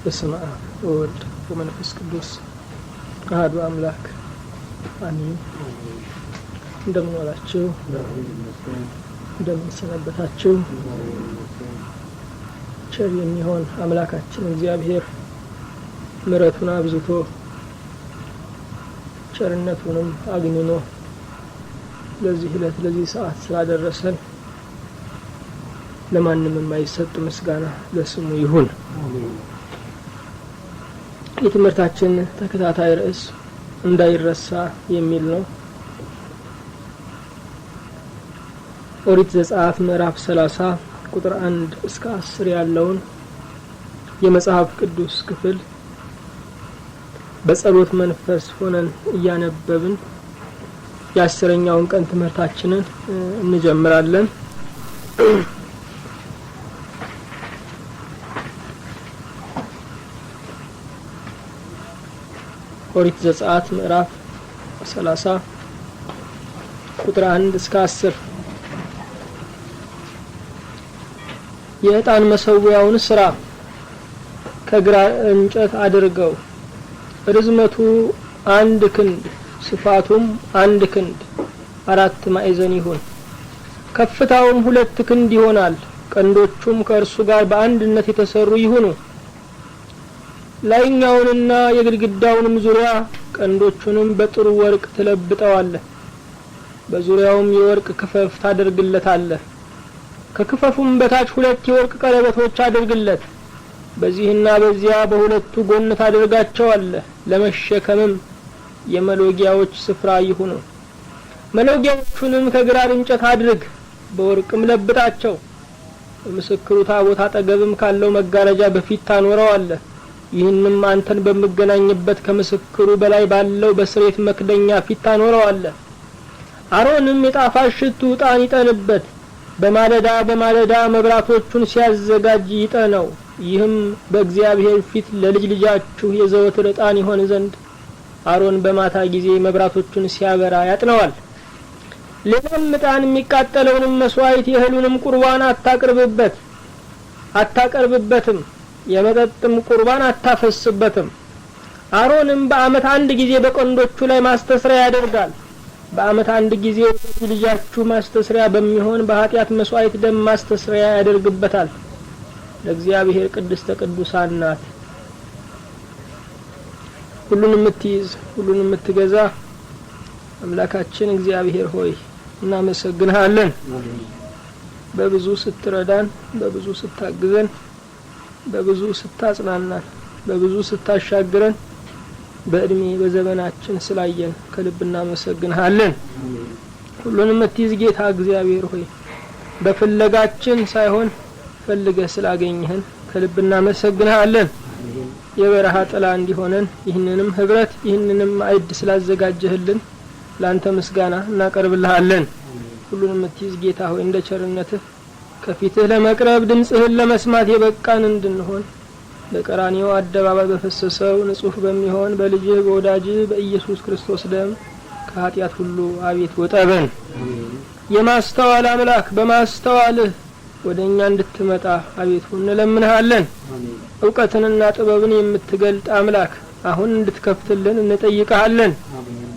በስመ አብ ወወልድ ወመንፈስ ቅዱስ አሐዱ አምላክ አሜን። እንደምን ዋላችሁ? እንደምን ሰነበታችሁ? ቸር የሚሆን አምላካችን እግዚአብሔር ምሕረቱን አብዝቶ ቸርነቱንም አግንኖ ለዚህ ዕለት ለዚህ ሰዓት ስላደረሰን ለማንም የማይሰጥ ምስጋና ለስሙ ይሁን። የትምህርታችን ተከታታይ ርዕስ እንዳይረሳ የሚል ነው። ኦሪት ዘጸአት ምዕራፍ 30 ቁጥር 1 እስከ 10 ያለውን የመጽሐፍ ቅዱስ ክፍል በጸሎት መንፈስ ሆነን እያነበብን የ10ኛውን ቀን ትምህርታችንን እንጀምራለን። ኦሪት ዘጸአት ምዕራፍ 30 ቁጥር 1 እስከ 10 የዕጣን መሠዊያውን ስራ ከግራር እንጨት አድርገው፣ ርዝመቱ 1 ክንድ ስፋቱም 1 ክንድ 4 ማዕዘን ይሁን፣ ከፍታውም 2 ክንድ ይሆናል። ቀንዶቹም ከእርሱ ጋር በአንድነት የተሰሩ ይሁኑ። ላይኛውንና የግድግዳውንም ዙሪያ ቀንዶቹንም በጥሩ ወርቅ ትለብጠዋለህ። በዙሪያውም የወርቅ ክፈፍ ታደርግለታለህ። ከክፈፉም በታች 2 የወርቅ ቀለበቶች አድርግለት። በዚህና በዚያ በሁለቱ ጎን ታደርጋቸዋለህ። ለመሸከምም የመሎጊያዎች ስፍራ ይሁኑ። መሎጊያዎቹንም ከግራር እንጨት አድርግ፣ በወርቅም ለብጣቸው። በምስክሩ ታቦት አጠገብም ካለው መጋረጃ በፊት ታኖረዋለህ። ይህንም አንተን በመገናኝበት ከምስክሩ በላይ ባለው በስሬት መክደኛ ፊት ታኖረዋለህ። አሮንም የጣፋጭ ሽቱ ዕጣን ይጠንበት፣ በማለዳ በማለዳ መብራቶቹን ሲያዘጋጅ ይጠነው። ይህም በእግዚአብሔር ፊት ለልጅ ልጃችሁ የዘወትር ዕጣን ይሆን ዘንድ አሮን በማታ ጊዜ መብራቶቹን ሲያበራ ያጥነዋል። ሌላም ዕጣን የሚቃጠለውንም መስዋዕት የእህሉንም ቁርባን አታቀርብበትም፣ የመጠጥም ቁርባን አታፈስበትም። አሮንም በአመት 1 ጊዜ በቀንዶቹ ላይ ማስተስሪያ ያደርጋል። በአመት 1 ጊዜ ልጃችሁ ማስተስሪያ በሚሆን በኃጢአት መስዋዕት ደም ማስተስሪያ ያደርግበታል። ለእግዚአብሔር ቅድስተ ቅዱሳን ናት። ሁሉን የምትይዝ ሁሉን የምትገዛ አምላካችን እግዚአብሔር ሆይ እናመሰግንሃለን። በብዙ ስትረዳን፣ በብዙ ስታግዘን፣ በብዙ ስታጽናናን፣ በብዙ ስታሻግረን፣ በእድሜ በዘመናችን ስላየን ከልብ እናመሰግንሃለን። ሁሉንም የምትይዝ ጌታ እግዚአብሔር ሆይ በፍለጋችን ሳይሆን ፈልገህ ስላገኘህን ከልብ እናመሰግንሃለን። የበረሃ ጥላ እንዲሆነን ይህንንም ህብረት ይህንንም ማዕድ ስላዘጋጀህልን ላንተ ምስጋና እናቀርብልሃለን። ሁሉንም የምትይዝ ጌታ ሆይ እንደ ቸርነትህ ከፊትህ ለመቅረብ ድምጽህን ለመስማት የበቃን እንድንሆን በቀራንዮ አደባባይ በፈሰሰው ንጹህ በሚሆን በልጅህ በወዳጅህ በኢየሱስ ክርስቶስ ደም ከኃጢአት ሁሉ አቤት ወጠበን። የማስተዋል አምላክ በማስተዋልህ ወደኛ እንድትመጣ አቤቱ እንለምንሃለን። ዕውቀትንና ጥበብን የምትገልጥ አምላክ አሁን እንድትከፍትልን እንጠይቅሃለን።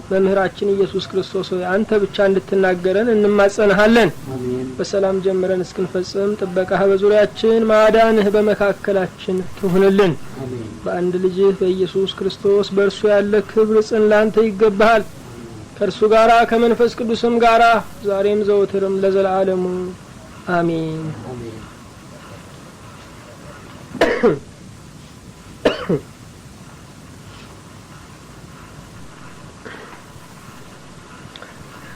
መምህራችን ኢየሱስ ክርስቶስ ሆይ አንተ ብቻ እንድትናገረን እንማጸንሃለን። በሰላም ጀምረን እስክንፈጽም ጥበቃህ በዙሪያችን ማዳንህ በመካከላችን ትሁንልን። በአንድ ልጅህ በኢየሱስ ክርስቶስ በእርሱ ያለ ክብር ጽን ላንተ ይገባሃል። ከእርሱ ጋራ ከመንፈስ ቅዱስም ጋራ ዛሬም ዘወትርም ለዘላለሙ አሜን።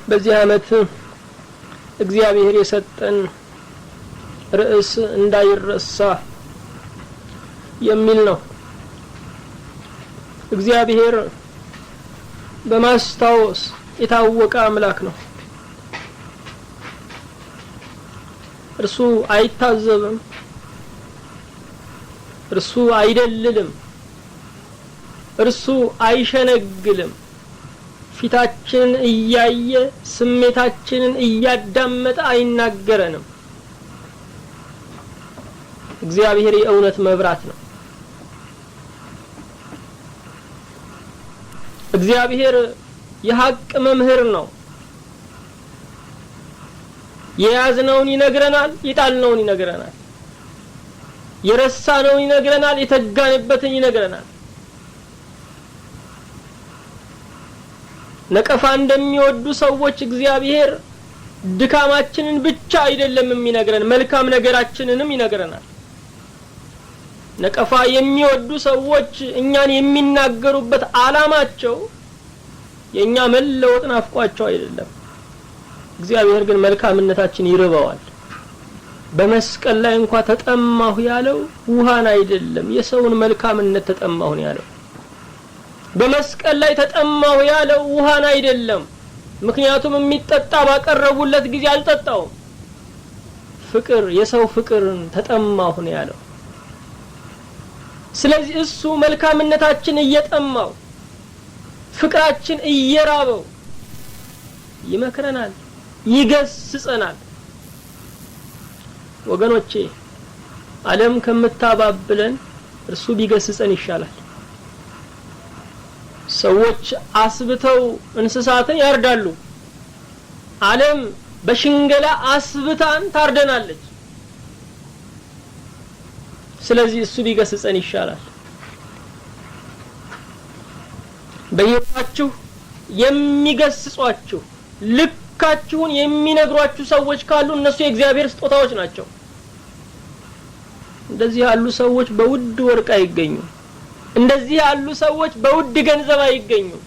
በዚህ ዓመት እግዚአብሔር የሰጠን ርዕስ እንዳይረሳ የሚል ነው። እግዚአብሔር በማስታወስ የታወቀ አምላክ ነው። እርሱ አይታዘብም፣ እርሱ አይደልልም፣ እርሱ አይሸነግልም። ፊታችንን እያየ ስሜታችንን እያዳመጠ አይናገረንም። እግዚአብሔር የእውነት መብራት ነው። እግዚአብሔር የሐቅ መምህር ነው። የያዝነውን ይነግረናል፣ የጣልነውን ይነግረናል፣ የረሳነውን ይነግረናል፣ የተጋንበትን ይነግረናል። ነቀፋ እንደሚወዱ ሰዎች እግዚአብሔር ድካማችንን ብቻ አይደለም የሚነግረን፣ መልካም ነገራችንንም ይነግረናል። ነቀፋ የሚወዱ ሰዎች እኛን የሚናገሩበት ዓላማቸው የኛ መለወጥ ናፍቋቸው አይደለም። እግዚአብሔር ግን መልካምነታችን ይርበዋል። በመስቀል ላይ እንኳን ተጠማሁ ያለው ውሃን አይደለም፣ የሰውን መልካምነት ተጠማሁ ያለው። በመስቀል ላይ ተጠማሁ ያለው ውሃን አይደለም፣ ምክንያቱም የሚጠጣ ባቀረቡለት ጊዜ አልጠጣውም። ፍቅር፣ የሰው ፍቅርን ተጠማሁ ያለው። ስለዚህ እሱ መልካምነታችን እየጠማው ፍቅራችን እየራበው ይመክረናል፣ ይገስጸናል። ወገኖቼ ዓለም ከምታባብለን እርሱ ቢገስጸን ይሻላል። ሰዎች አስብተው እንስሳትን ያርዳሉ። ዓለም በሽንገላ አስብታን ታርደናለች። ስለዚህ እሱ ቢገስጸን ይሻላል። በሕይወታችሁ የሚገስጿችሁ ልካችሁን የሚነግሯችሁ ሰዎች ካሉ እነሱ የእግዚአብሔር ስጦታዎች ናቸው። እንደዚህ ያሉ ሰዎች በውድ ወርቅ አይገኙም። እንደዚህ ያሉ ሰዎች በውድ ገንዘብ አይገኙም።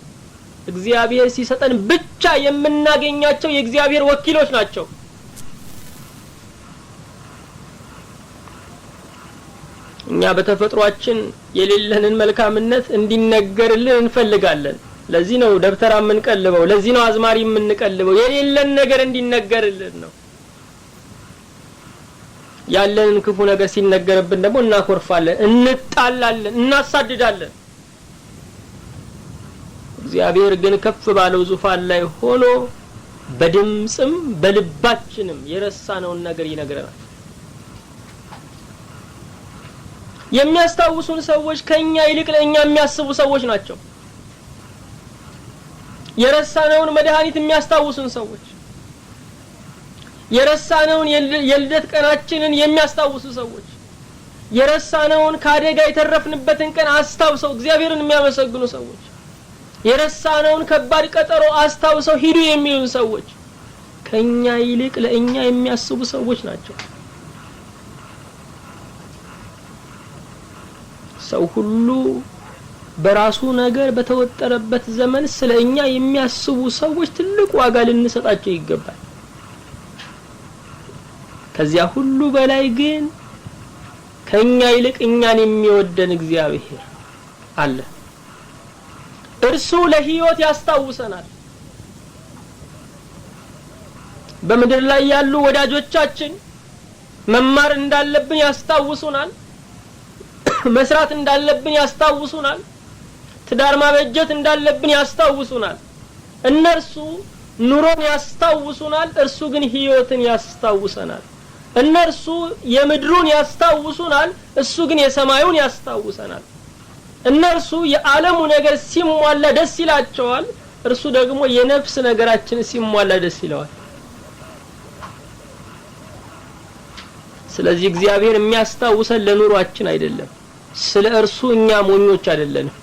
እግዚአብሔር ሲሰጠን ብቻ የምናገኛቸው የእግዚአብሔር ወኪሎች ናቸው። እኛ በተፈጥሯችን የሌለንን መልካምነት እንዲነገርልን እንፈልጋለን። ለዚህ ነው ደብተራ የምንቀልበው፣ ለዚህ ነው አዝማሪ የምንቀልበው። የሌለን ነገር እንዲነገርልን ነው። ያለንን ክፉ ነገር ሲነገርብን ደግሞ እናኮርፋለን፣ እንጣላለን፣ እናሳድዳለን። እግዚአብሔር ግን ከፍ ባለው ዙፋን ላይ ሆኖ በድምጽም በልባችንም የረሳነውን ነገር ይነግረናል። የሚያስታውሱን ሰዎች ከኛ ይልቅ ለኛ የሚያስቡ ሰዎች ናቸው። የረሳነውን መድኃኒት የሚያስታውሱን ሰዎች፣ የረሳነውን የልደት ቀናችንን የሚያስታውሱ ሰዎች፣ የረሳነውን ካደጋ የተረፍንበትን ቀን አስታውሰው እግዚአብሔርን የሚያመሰግኑ ሰዎች፣ የረሳነውን ከባድ ቀጠሮ አስታውሰው ሂዱ የሚሉን ሰዎች ከኛ ይልቅ ለኛ የሚያስቡ ሰዎች ናቸው። ሰው ሁሉ በራሱ ነገር በተወጠረበት ዘመን ስለኛ የሚያስቡ ሰዎች ትልቅ ዋጋ ልንሰጣቸው ይገባል። ከዚያ ሁሉ በላይ ግን ከኛ ይልቅ እኛን የሚወደን እግዚአብሔር አለ። እርሱ ለሕይወት ያስታውሰናል። በምድር ላይ ያሉ ወዳጆቻችን መማር እንዳለብን ያስታውሱናል። መስራት እንዳለብን ያስታውሱናል። ትዳር ማበጀት እንዳለብን ያስታውሱናል። እነርሱ ኑሮን ያስታውሱናል፣ እርሱ ግን ሕይወትን ያስታውሰናል። እነርሱ የምድሩን ያስታውሱናል፣ እሱ ግን የሰማዩን ያስታውሰናል። እነርሱ የዓለሙ ነገር ሲሟላ ደስ ይላቸዋል፣ እርሱ ደግሞ የነፍስ ነገራችን ሲሟላ ደስ ይለዋል። ስለዚህ እግዚአብሔር የሚያስታውሰን ለኑሯችን አይደለም። ስለ እርሱ እኛ ሞኞች አይደለንም።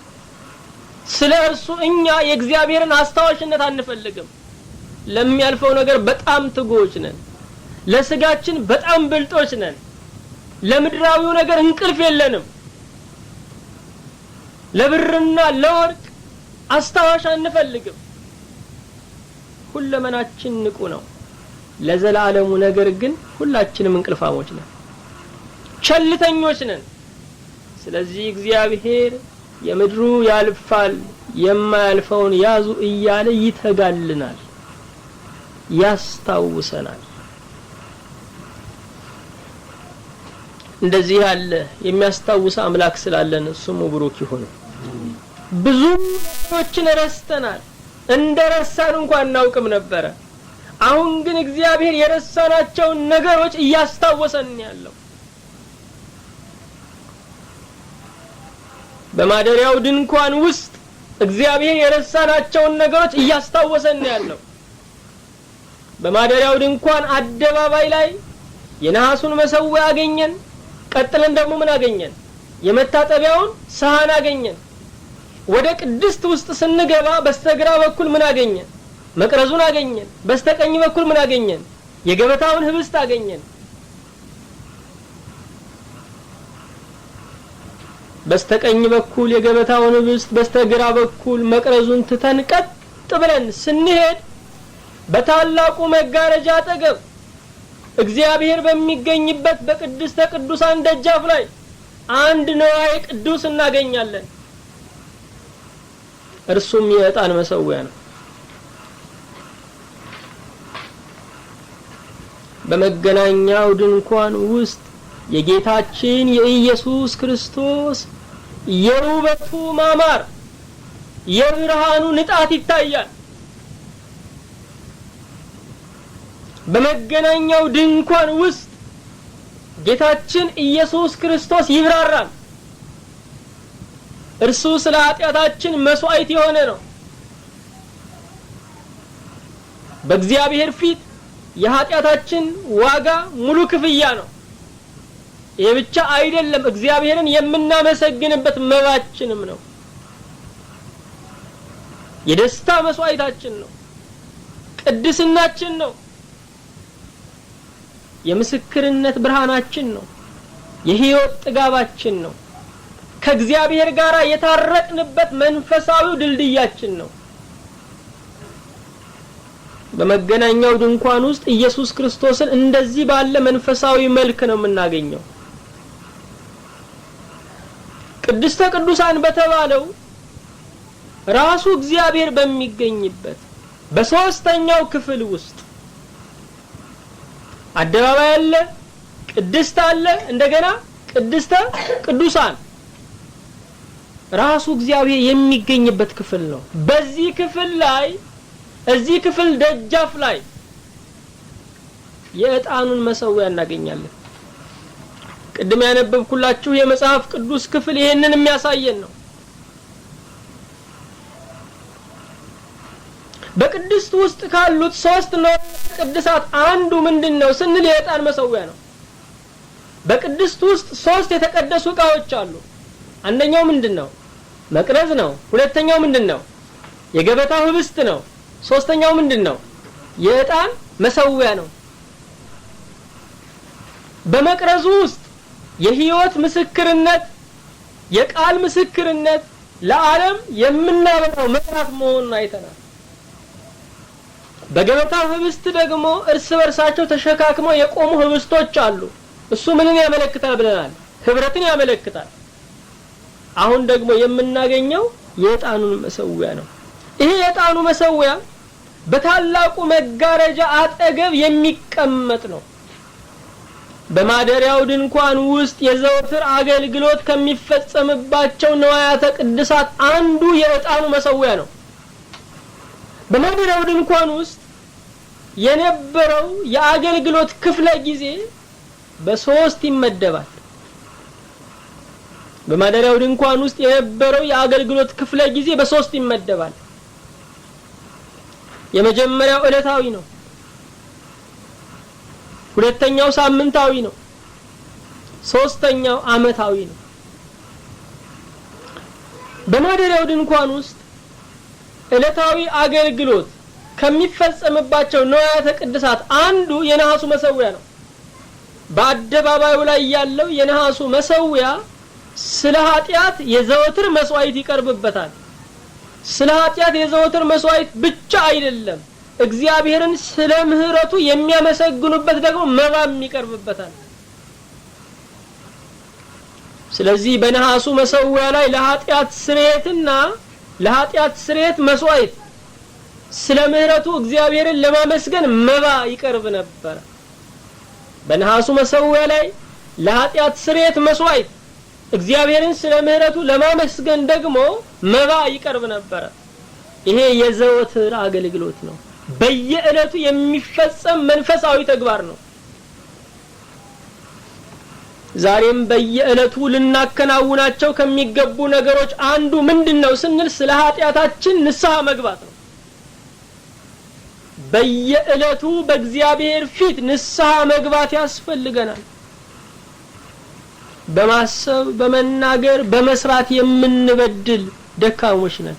ስለ እርሱ እኛ የእግዚአብሔርን አስታዋሽነት አንፈልግም። ለሚያልፈው ነገር በጣም ትጉዎች ነን። ለስጋችን በጣም ብልጦች ነን። ለምድራዊው ነገር እንቅልፍ የለንም። ለብርና ለወርቅ አስታዋሽ አንፈልግም። ሁለመናችን ንቁ ነው። ለዘላለሙ ነገር ግን ሁላችንም እንቅልፋሞች ነን፣ ቸልተኞች ነን። ስለዚህ እግዚአብሔር የምድሩ ያልፋል የማያልፈውን ያዙ እያለ ይተጋልናል፣ ያስታውሰናል። እንደዚህ ያለ የሚያስታውስ አምላክ ስላለን ስሙ ብሩክ ይሁን። ብዙ ነገሮችን ረስተናል፣ እንደረሳን እንኳን እናውቅም ነበረ። አሁን ግን እግዚአብሔር የረሳናቸውን ነገሮች እያስታወሰን ያለው በማደሪያው ድንኳን ውስጥ እግዚአብሔር የረሳናቸውን ነገሮች እያስታወሰን ያለው። በማደሪያው ድንኳን አደባባይ ላይ የነሐሱን መሰዊያ አገኘን። ቀጥለን ደግሞ ምን አገኘን? የመታጠቢያውን ሳህን አገኘን። ወደ ቅድስት ውስጥ ስንገባ በስተግራ በኩል ምን አገኘን? መቅረዙን አገኘን። በስተቀኝ በኩል ምን አገኘን? የገበታውን ህብስት አገኘን። በስተቀኝ በኩል የገበታውን ህብስት፣ በስተግራ በኩል መቅረዙን ትተን ቀጥ ብለን ስንሄድ በታላቁ መጋረጃ አጠገብ እግዚአብሔር በሚገኝበት በቅድስተ ቅዱሳን ደጃፍ ላይ አንድ ንዋየ ቅዱስ እናገኛለን። እርሱም የዕጣን መሰዊያ ነው። በመገናኛው ድንኳን ውስጥ የጌታችን የኢየሱስ ክርስቶስ የውበቱ ማማር፣ የብርሃኑ ንጣት ይታያል። በመገናኛው ድንኳን ውስጥ ጌታችን ኢየሱስ ክርስቶስ ይብራራል። እርሱ ስለ ኃጢአታችን መስዋዕት የሆነ ነው። በእግዚአብሔር ፊት የኃጢአታችን ዋጋ ሙሉ ክፍያ ነው። ይህ ብቻ አይደለም፣ እግዚአብሔርን የምናመሰግንበት መባችንም ነው። የደስታ መስዋዕታችን ነው። ቅድስናችን ነው። የምስክርነት ብርሃናችን ነው። የሕይወት ጥጋባችን ነው። ከእግዚአብሔር ጋር የታረቅንበት መንፈሳዊ ድልድያችን ነው። በመገናኛው ድንኳን ውስጥ ኢየሱስ ክርስቶስን እንደዚህ ባለ መንፈሳዊ መልክ ነው የምናገኘው። ቅድስተ ቅዱሳን በተባለው ራሱ እግዚአብሔር በሚገኝበት በሶስተኛው ክፍል ውስጥ አደባባይ አለ፣ ቅድስት አለ፣ እንደገና ቅድስተ ቅዱሳን ራሱ እግዚአብሔር የሚገኝበት ክፍል ነው። በዚህ ክፍል ላይ እዚህ ክፍል ደጃፍ ላይ የዕጣኑን መሰዊያ እናገኛለን። ቅድም ያነበብኩላችሁ የመጽሐፍ ቅዱስ ክፍል ይሄንን የሚያሳየን ነው። በቅድስት ውስጥ ካሉት ሶስት ቅድሳት አንዱ ምንድነው ስንል የዕጣን መሰዊያ ነው። በቅድስት ውስጥ ሶስት የተቀደሱ ዕቃዎች አሉ። አንደኛው ምንድነው? መቅረዝ ነው። ሁለተኛው ምንድነው? የገበታው ህብስት ነው። ሶስተኛው ምንድነው? የዕጣን መሰዊያ ነው። በመቅረዙ ውስጥ የሕይወት ምስክርነት፣ የቃል ምስክርነት፣ ለዓለም የምናበራው መብራት መሆኑን አይተናል። በገበታው ህብስት ደግሞ እርስ በርሳቸው ተሸካክመው የቆሙ ህብስቶች አሉ። እሱ ምንን ያመለክታል ብለናል? ህብረትን ያመለክታል። አሁን ደግሞ የምናገኘው የዕጣኑን መሰዊያ ነው። ይሄ የዕጣኑ መሰዊያ በታላቁ መጋረጃ አጠገብ የሚቀመጥ ነው። በማደሪያው ድንኳን ውስጥ የዘወትር አገልግሎት ከሚፈጸምባቸው ንዋያተ ቅድሳት አንዱ የዕጣኑ መሰዊያ ነው። በማደሪያው ድንኳን ውስጥ የነበረው የአገልግሎት ክፍለ ጊዜ በሶስት ይመደባል። በማደሪያው ድንኳን ውስጥ የነበረው የአገልግሎት ክፍለ ጊዜ በሶስት ይመደባል። የመጀመሪያው ዕለታዊ ነው። ሁለተኛው ሳምንታዊ ነው። ሶስተኛው ዓመታዊ ነው። በማደሪያው ድንኳን ውስጥ ዕለታዊ አገልግሎት ከሚፈጸምባቸው ንዋያተ ቅድሳት አንዱ የነሐሱ መሰዊያ ነው። በአደባባዩ ላይ ያለው የነሐሱ መሰዊያ ስለ ኃጢአት የዘወትር መስዋዕት ይቀርብበታል። ስለ ኃጢአት የዘወትር መስዋዕት ብቻ አይደለም፣ እግዚአብሔርን ስለ ምህረቱ የሚያመሰግኑበት ደግሞ መባም ይቀርብበታል። ስለዚህ በነሐሱ መሰዊያ ላይ ለኃጢአት ስርየትና ለኃጢአት ስርየት መስዋዕት ስለ ምህረቱ እግዚአብሔርን ለማመስገን መባ ይቀርብ ነበር። በነሐሱ መሰዊያ ላይ ለኃጢአት ስርየት መስዋዕት እግዚአብሔርን ስለ ምህረቱ ለማመስገን ደግሞ መባ ይቀርብ ነበር። ይሄ የዘወትር አገልግሎት ነው። በየዕለቱ የሚፈጸም መንፈሳዊ ተግባር ነው። ዛሬም በየዕለቱ ልናከናውናቸው ከሚገቡ ነገሮች አንዱ ምንድነው ስንል ስለ ኃጢያታችን ንስሐ መግባት ነው። በየዕለቱ በእግዚአብሔር ፊት ንስሐ መግባት ያስፈልገናል። በማሰብ በመናገር በመስራት የምንበድል ደካሞች ነን።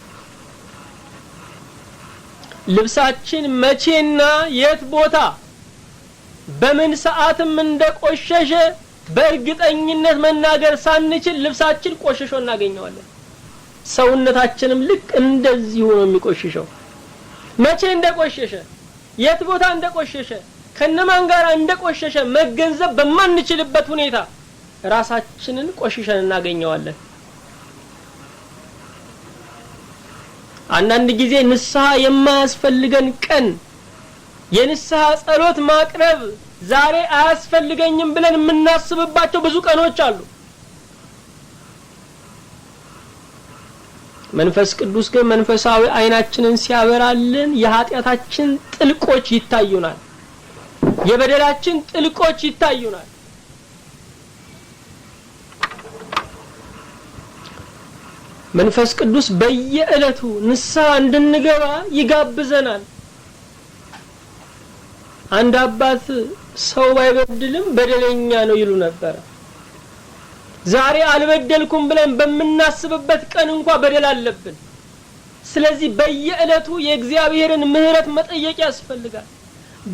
ልብሳችን መቼና የት ቦታ በምን ሰዓትም እንደቆሸሸ በእርግጠኝነት መናገር ሳንችል ልብሳችን ቆሽሾ እናገኘዋለን። ሰውነታችንም ልክ እንደዚህ ሆኖ የሚቆሽሸው መቼ እንደቆሸሸ የት ቦታ እንደቆሸሸ ከነማን ጋር እንደቆሸሸ መገንዘብ በማንችልበት ሁኔታ ራሳችንን ቆሽሸን እናገኘዋለን። አንዳንድ ጊዜ ንስሐ የማያስፈልገን ቀን የንስሐ ጸሎት ማቅረብ ዛሬ አያስፈልገኝም ብለን የምናስብባቸው ብዙ ቀኖች አሉ። መንፈስ ቅዱስ ግን መንፈሳዊ አይናችንን ሲያበራልን የኃጢያታችን ጥልቆች ይታዩናል፣ የበደላችን ጥልቆች ይታዩናል። መንፈስ ቅዱስ በየዕለቱ ንስሐ እንድንገባ ይጋብዘናል። አንድ አባት ሰው ባይበድልም በደለኛ ነው ይሉ ነበር። ዛሬ አልበደልኩም ብለን በመናስብበት ቀን እንኳን በደል አለብን። ስለዚህ በየዕለቱ የእግዚአብሔርን ምህረት መጠየቅ ያስፈልጋል።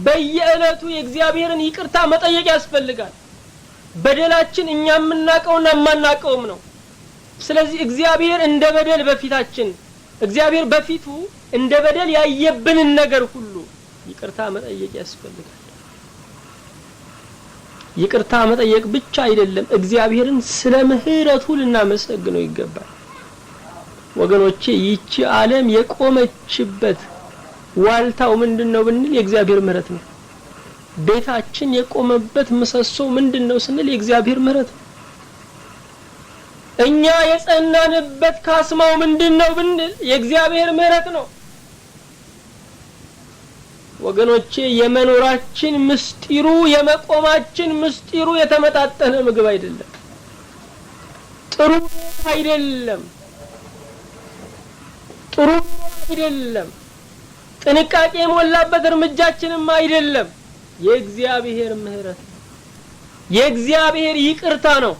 በየዕለቱ የእግዚአብሔርን ይቅርታ መጠየቅ ያስፈልጋል። በደላችን እኛ የምናቀውና የማናቀውም ነው። ስለዚህ እግዚአብሔር እንደ በደል በፊታችን እግዚአብሔር በፊቱ እንደ በደል ያየብንን ነገር ሁሉ ይቅርታ መጠየቅ ያስፈልጋል። ይቅርታ መጠየቅ ብቻ አይደለም፣ እግዚአብሔርን ስለ ምህረቱ ልናመሰግነው ይገባል። ወገኖቼ ይቺ ዓለም የቆመችበት ዋልታው ምንድነው ብንል የእግዚአብሔር ምህረት ነው። ቤታችን የቆመበት ምሰሶ ምንድነው ስንል የእግዚአብሔር ምህረት ነው። እኛ የጸናንበት ካስማው ምንድነው ብንል የእግዚአብሔር ምህረት ነው። ወገኖቼ የመኖራችን ምስጢሩ የመቆማችን ምስጢሩ የተመጣጠነ ምግብ አይደለም፣ ጥሩ አይደለም፣ ጥሩ አይደለም፣ ጥንቃቄ የሞላበት እርምጃችንም አይደለም። የእግዚአብሔር ምህረት ነው፣ የእግዚአብሔር ይቅርታ ነው።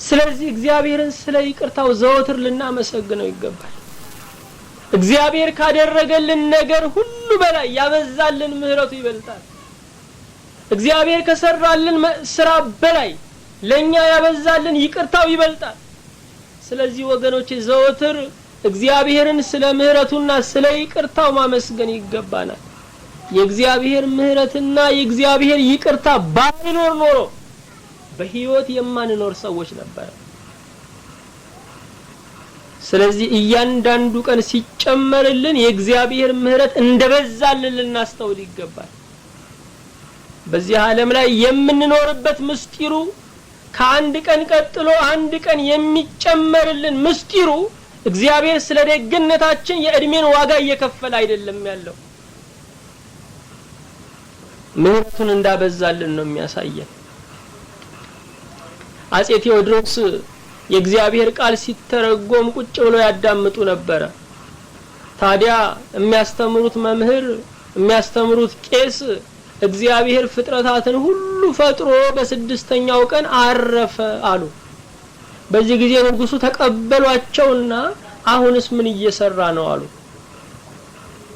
ስለዚህ እግዚአብሔርን ስለ ይቅርታው ዘወትር ልናመሰግነው ይገባል። እግዚአብሔር ካደረገልን ነገር ሁሉ በላይ ያበዛልን ምህረቱ ይበልጣል። እግዚአብሔር ከሰራልን ስራ በላይ ለኛ ያበዛልን ይቅርታው ይበልጣል። ስለዚህ ወገኖቼ ዘወትር እግዚአብሔርን ስለ ምህረቱና ስለ ይቅርታው ማመስገን ይገባናል። የእግዚአብሔር ምህረትና የእግዚአብሔር ይቅርታ ባይኖር ኖሮ በህይወት የማንኖር ሰዎች ነበር። ስለዚህ እያንዳንዱ ቀን ሲጨመርልን የእግዚአብሔር ምህረት እንደበዛልን ልናስተውል ይገባል። በዚህ ዓለም ላይ የምንኖርበት ምስጢሩ ከአንድ ቀን ቀጥሎ አንድ ቀን የሚጨመርልን ምስጢሩ እግዚአብሔር ስለ ደግነታችን የእድሜን ዋጋ እየከፈለ አይደለም ያለው፣ ምህረቱን እንዳበዛልን ነው የሚያሳየን። አጼ ቴዎድሮስ የእግዚአብሔር ቃል ሲተረጎም ቁጭ ብለው ያዳምጡ ነበር። ታዲያ የሚያስተምሩት መምህር የሚያስተምሩት ቄስ እግዚአብሔር ፍጥረታትን ሁሉ ፈጥሮ በስድስተኛው ቀን አረፈ አሉ። በዚህ ጊዜ ንጉሱ ተቀበሏቸውና አሁንስ ምን እየሰራ ነው አሉ።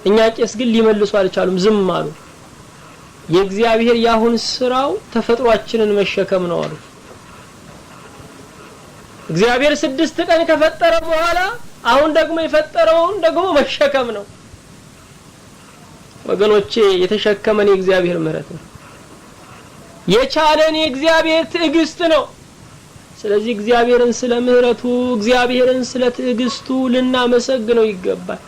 እኛ ቄስ ግን ሊመልሱ አልቻሉም፣ ዝም አሉ። የእግዚአብሔር ያሁን ስራው ተፈጥሯችንን መሸከም ነው አሉ። እግዚአብሔር 6 ቀን ከፈጠረ በኋላ አሁን ደግሞ የፈጠረውን ደግሞ መሸከም ነው። ወገኖቼ የተሸከመን የእግዚአብሔር ምህረት ነው፣ የቻለን የእግዚአብሔር ትዕግስት ነው። ስለዚህ እግዚአብሔርን ስለ ምህረቱ እግዚአብሔርን ስለ ትዕግስቱ ልናመሰግነው ይገባል።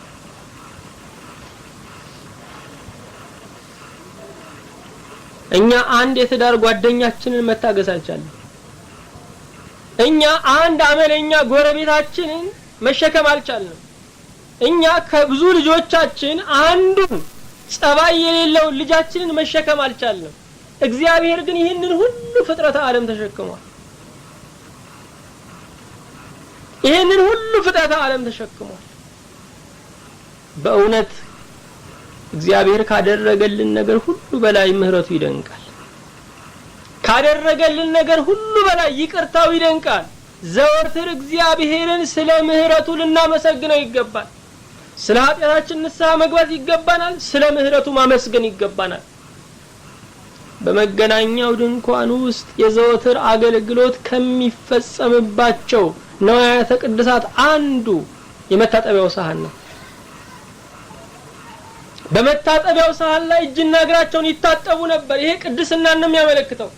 እኛ አንድ የትዳር ጓደኛችንን መታገስ አልቻልንም። እኛ አንድ አመለኛ ጎረቤታችንን መሸከም አልቻልንም። እኛ ከብዙ ልጆቻችን አንዱን ጸባይ የሌለው ልጃችንን መሸከም አልቻልንም። እግዚአብሔር ግን ይህንን ሁሉ ፍጥረተ ዓለም ተሸክሟል። ይህንን ሁሉ ፍጥረተ ዓለም ተሸክሟል። በእውነት እግዚአብሔር ካደረገልን ነገር ሁሉ በላይ ምህረቱ ይደንቃል። ካደረገልን ነገር ሁሉ በላይ ይቅርታው ይደንቃል። ዘወትር እግዚአብሔርን ስለ ምህረቱ ልናመሰግነው ይገባል። ስለ ኃጢአታችን ንስሐ መግባት ይገባናል። ስለ ምህረቱ ማመስገን ይገባናል። በመገናኛው ድንኳን ውስጥ የዘወትር አገልግሎት ከሚፈጸምባቸው ንዋያተ ቅድሳት አንዱ የመታጠቢያው ሳህን ነው። በመታጠቢያው ሳህን ላይ እጅና እግራቸውን ይታጠቡ ነበር። ይሄ ቅድስናን ነው የሚያመለክተው።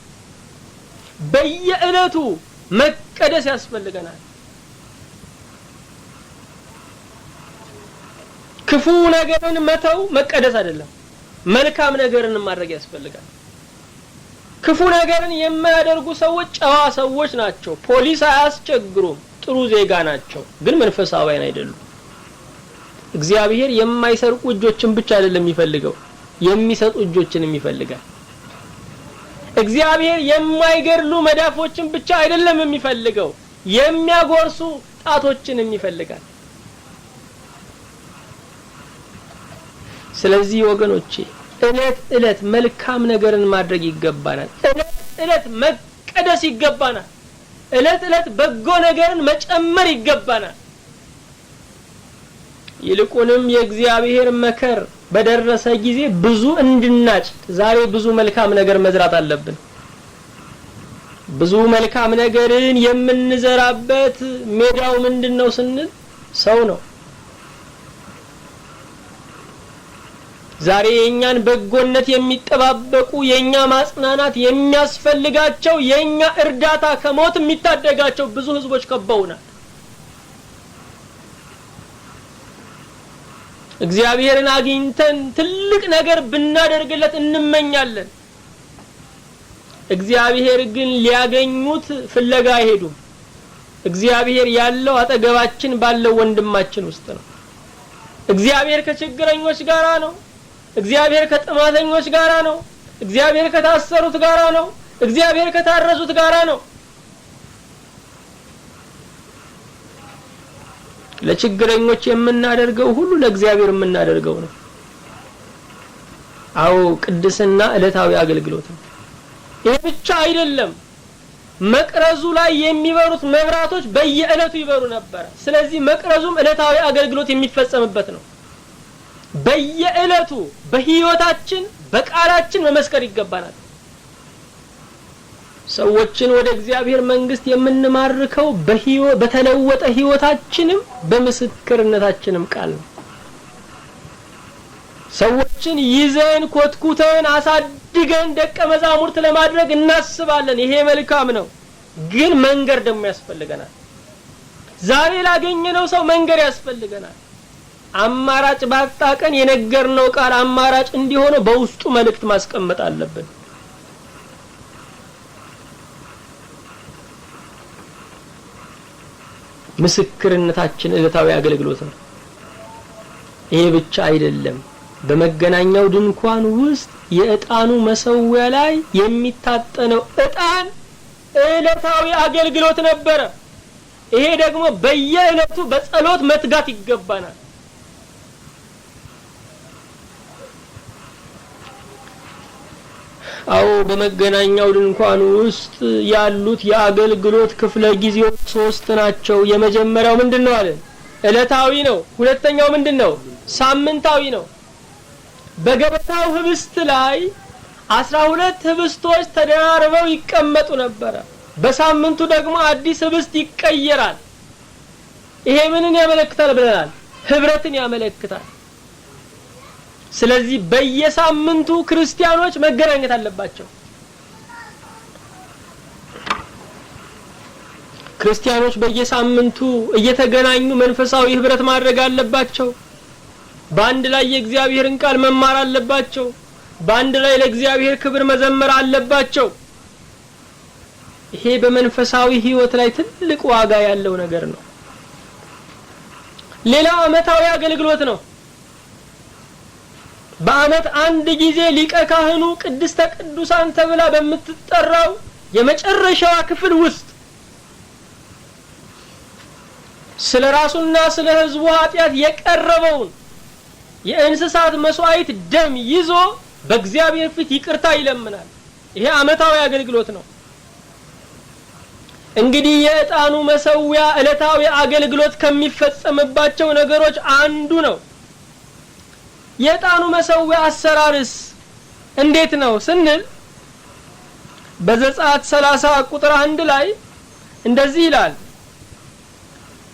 በየዕለቱ መቀደስ ያስፈልገናል። ክፉ ነገርን መተው መቀደስ አይደለም፣ መልካም ነገርን ማድረግ ያስፈልጋል። ክፉ ነገርን የማያደርጉ ሰዎች ጨዋ ሰዎች ናቸው። ፖሊስ አያስቸግሩም፣ ጥሩ ዜጋ ናቸው፣ ግን መንፈሳዊያን አይደሉም። እግዚአብሔር የማይሰርቁ እጆችን ብቻ አይደለም የሚፈልገው፣ የሚሰጡ እጆችንም ይፈልጋል። እግዚአብሔር የማይገድሉ መዳፎችን ብቻ አይደለም የሚፈልገው፣ የሚያጎርሱ ጣቶችንም ይፈልጋል። ስለዚህ ወገኖቼ እለት እለት መልካም ነገርን ማድረግ ይገባናል። እለት እለት መቀደስ ይገባናል። እለት እለት በጎ ነገርን መጨመር ይገባናል። ይልቁንም የእግዚአብሔር መከር በደረሰ ጊዜ ብዙ እንድናጭድ ዛሬ ብዙ መልካም ነገር መዝራት አለብን። ብዙ መልካም ነገርን የምንዘራበት ሜዳው ምንድነው ስንል ሰው ነው። ዛሬ የኛን በጎነት የሚጠባበቁ የኛ ማጽናናት የሚያስፈልጋቸው የኛ እርዳታ ከሞት የሚታደጋቸው ብዙ ህዝቦች ከበውናል። እግዚአብሔርን አግኝተን ትልቅ ነገር ብናደርግለት እንመኛለን። እግዚአብሔር ግን ሊያገኙት ፍለጋ አይሄዱም። እግዚአብሔር ያለው አጠገባችን ባለው ወንድማችን ውስጥ ነው። እግዚአብሔር ከችግረኞች ጋራ ነው። እግዚአብሔር ከጥማተኞች ጋራ ነው። እግዚአብሔር ከታሰሩት ጋራ ነው። እግዚአብሔር ከታረዙት ጋራ ነው። ለችግረኞች የምናደርገው ሁሉ ለእግዚአብሔር የምናደርገው ነው። አዎ ቅድስና ዕለታዊ አገልግሎት ነው። ይሄ ብቻ አይደለም። መቅረዙ ላይ የሚበሩት መብራቶች በየዕለቱ ይበሩ ነበር። ስለዚህ መቅረዙም ዕለታዊ አገልግሎት የሚፈጸምበት ነው። በየዕለቱ በህይወታችን በቃላችን መመስከር ይገባናል። ሰዎችን ወደ እግዚአብሔር መንግስት የምንማርከው በተለወጠ ህይወታችንም በምስክርነታችንም ቃል ነው። ሰዎችን ይዘን ኮትኩተን አሳድገን ደቀ መዛሙርት ለማድረግ እናስባለን። ይሄ መልካም ነው፣ ግን መንገር ደግሞ ያስፈልገናል። ዛሬ ላገኘነው ሰው መንገር ያስፈልገናል። አማራጭ ባጣቀን የነገርነው ቃል አማራጭ እንዲሆነ በውስጡ መልእክት ማስቀመጥ አለብን። ምስክርነታችን ዕለታዊ አገልግሎት ነው። ይሄ ብቻ አይደለም። በመገናኛው ድንኳን ውስጥ የዕጣኑ መሰዊያ ላይ የሚታጠነው ዕጣን ዕለታዊ አገልግሎት ነበረ። ይሄ ደግሞ በየዕለቱ በጸሎት መትጋት ይገባናል። አዎ በመገናኛው ድንኳን ውስጥ ያሉት የአገልግሎት ክፍለ ጊዜዎች 3 ናቸው። የመጀመሪያው ምንድነው አለ? ዕለታዊ ነው። ሁለተኛው ምንድነው? ሳምንታዊ ነው። በገበታው ህብስት ላይ 12 ህብስቶች ተደራርበው ይቀመጡ ነበር። በሳምንቱ ደግሞ አዲስ ህብስት ይቀየራል። ይሄ ምንን ያመለክታል ብለናል? ህብረትን ያመለክታል። ስለዚህ በየሳምንቱ ክርስቲያኖች መገናኘት አለባቸው። ክርስቲያኖች በየሳምንቱ እየተገናኙ መንፈሳዊ ህብረት ማድረግ አለባቸው። በአንድ ላይ የእግዚአብሔርን ቃል መማር አለባቸው። በአንድ ላይ ለእግዚአብሔር ክብር መዘመር አለባቸው። ይሄ በመንፈሳዊ ህይወት ላይ ትልቅ ዋጋ ያለው ነገር ነው። ሌላው ዓመታዊ አገልግሎት ነው። በአመት አንድ ጊዜ ሊቀ ካህኑ ቅድስተ ቅዱሳን ተብላ በምትጠራው የመጨረሻዋ ክፍል ውስጥ ስለራሱና ስለ ህዝቡ ኃጢአት የቀረበውን የእንስሳት መስዋዕት ደም ይዞ በእግዚአብሔር ፊት ይቅርታ ይለምናል። ይሄ አመታዊ አገልግሎት ነው። እንግዲህ የዕጣኑ መሰዊያ ዕለታዊ አገልግሎት ከሚፈጸምባቸው ነገሮች አንዱ ነው። የዕጣኑ መሰዊያ አሰራርስ እንዴት ነው ስንል በዘጸአት 30 ቁጥር 1 ላይ እንደዚህ ይላል፣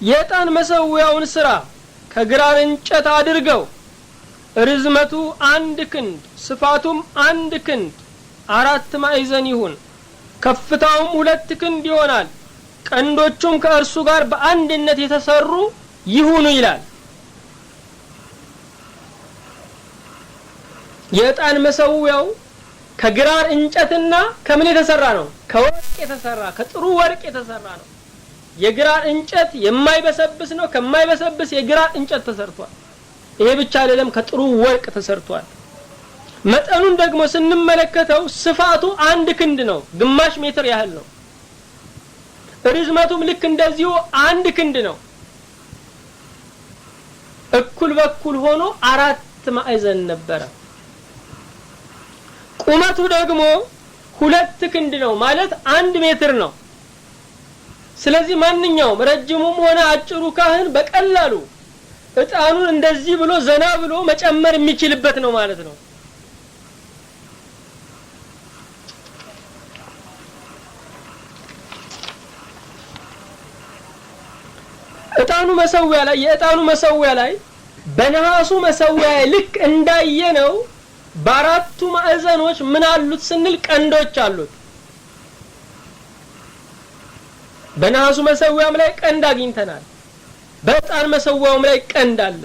የዕጣን መሰዊያውን ስራ ከግራር እንጨት አድርገው ርዝመቱ 1 ክንድ ስፋቱም 1 ክንድ 4 ማዕዘን ይሁን፣ ከፍታውም 2 ክንድ ይሆናል፣ ቀንዶቹም ከእርሱ ጋር በአንድነት የተሰሩ ይሁኑ ይላል። የዕጣን መሰዊያው ከግራር እንጨትና ከምን የተሰራ ነው? ከወርቅ የተሰራ ከጥሩ ወርቅ የተሰራ ነው። የግራር እንጨት የማይበሰብስ ነው። ከማይበሰብስ የግራር እንጨት ተሰርቷል። ይሄ ብቻ አይደለም፣ ከጥሩ ወርቅ ተሰርቷል። መጠኑን ደግሞ ስንመለከተው ስፋቱ 1 ክንድ ነው፣ ግማሽ ሜትር ያህል ነው። ርዝመቱም ልክ እንደዚሁ 1 ክንድ ነው። እኩል በኩል ሆኖ 4 ማዕዘን ነበረ። ቁመቱ ደግሞ 2 ክንድ ነው፣ ማለት 1 ሜትር ነው። ስለዚህ ማንኛውም ረጅሙም ሆነ አጭሩ ካህን በቀላሉ ዕጣኑን እንደዚህ ብሎ ዘና ብሎ መጨመር የሚችልበት ነው ማለት ነው። የዕጣኑ መሰዊያ ላይ በነሐሱ መሰዊያ ልክ እንዳየነው በአራቱ ማዕዘኖች ምን አሉት ስንል ቀንዶች አሉት። በነሐሱ መሰዊያም ላይ ቀንድ አግኝተናል። በዕጣን መሰዊያውም ላይ ቀንድ አለ።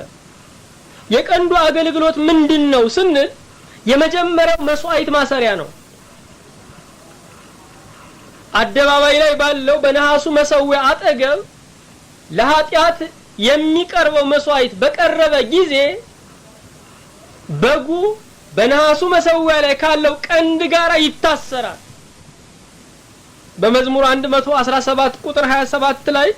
የቀንዱ አገልግሎት ምንድነው ስንል የመጀመሪያው መስዋዕት ማሰሪያ ነው። አደባባይ ላይ ባለው በነሐሱ መሰዊያ አጠገብ ለኃጢአት የሚቀርበው መስዋዕት በቀረበ ጊዜ በጉ በነሐሱ መሰዊያ ላይ ካለው ቀንድ ጋር ይታሰራል። በመዝሙር 117 ቁጥር 27 ላይ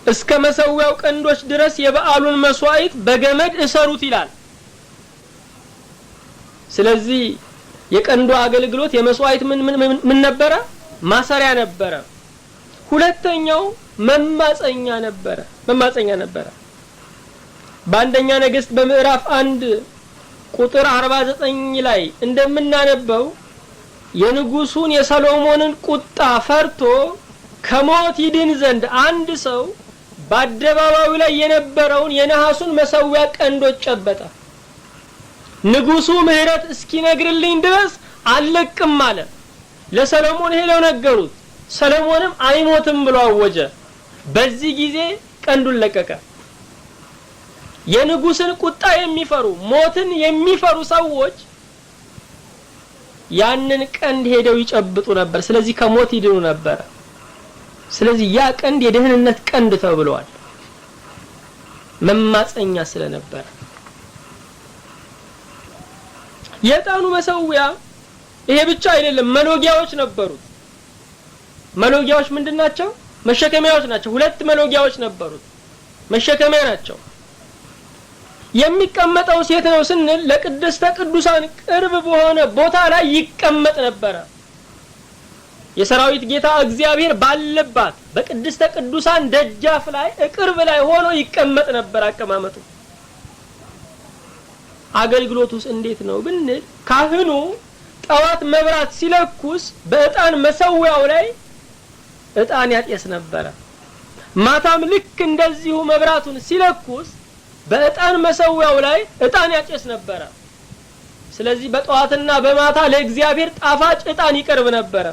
እስከ መሰዊያው ቀንዶች ድረስ የበዓሉን መስዋዕት በገመድ እሰሩት ይላል። ስለዚህ የቀንዱ አገልግሎት የመስዋዕት ምን ነበረ? ማሰሪያ ነበረ። ሁለተኛው መማፀኛ ነበረ። በአንደኛ ነገሥት በምዕራፍ 1 ቁጥር 49 ላይ እንደምናነበው የንጉሱን የሰሎሞንን ቁጣ ፈርቶ ከሞት ይድን ዘንድ አንድ ሰው በአደባባዩ ላይ የነበረውን የነሐሱን መሰዊያ ቀንዶች ጨበጠ። ንጉሱ ምህረት እስኪነግርልኝ ድረስ አልለቅም አለ። ለሰሎሞን ሄደው ነገሩት። ሰሎሞንም አይሞትም ብሎ አወጀ። በዚህ ጊዜ ቀንዱን ለቀቀ። የንጉስን ቁጣ የሚፈሩ ሞትን የሚፈሩ ሰዎች ያንን ቀንድ ሄደው ይጨብጡ ነበር። ስለዚህ ከሞት ይድኑ ነበር። ስለዚህ ያ ቀንድ የደህንነት ቀንድ ተብሏል፣ መማፀኛ ስለነበር። የዕጣኑ መሰዊያ ይሄ ብቻ አይደለም፣ መሎጊያዎች ነበሩት። መሎጊያዎች ምንድናቸው? መሸከሚያዎች ናቸው። 2 መሎጊያዎች ነበሩት፣ መሸከሚያ ናቸው። የሚቀመጠው ሴት ነው ስንል ለቅድስተ ቅዱሳን ቅርብ በሆነ ቦታ ላይ ይቀመጥ ነበር። የሰራዊት ጌታ እግዚአብሔር ባለባት በቅድስተ ቅዱሳን ደጃፍ ላይ ቅርብ ላይ ሆኖ ይቀመጥ ነበር አቀማመጡ። አገልግሎቱስ እንዴት ነው ብንል ካህኑ ጠዋት መብራት ሲለኩስ በዕጣን መሰዊያው ላይ ዕጣን ያጤስ ነበር። ማታም ልክ እንደዚሁ መብራቱን ሲለኩስ በዕጣን መሰዊያው ላይ ዕጣን ያጤስ ነበር። ስለዚህ በጠዋትና በማታ ለእግዚአብሔር ጣፋጭ ዕጣን ይቀርብ ነበር።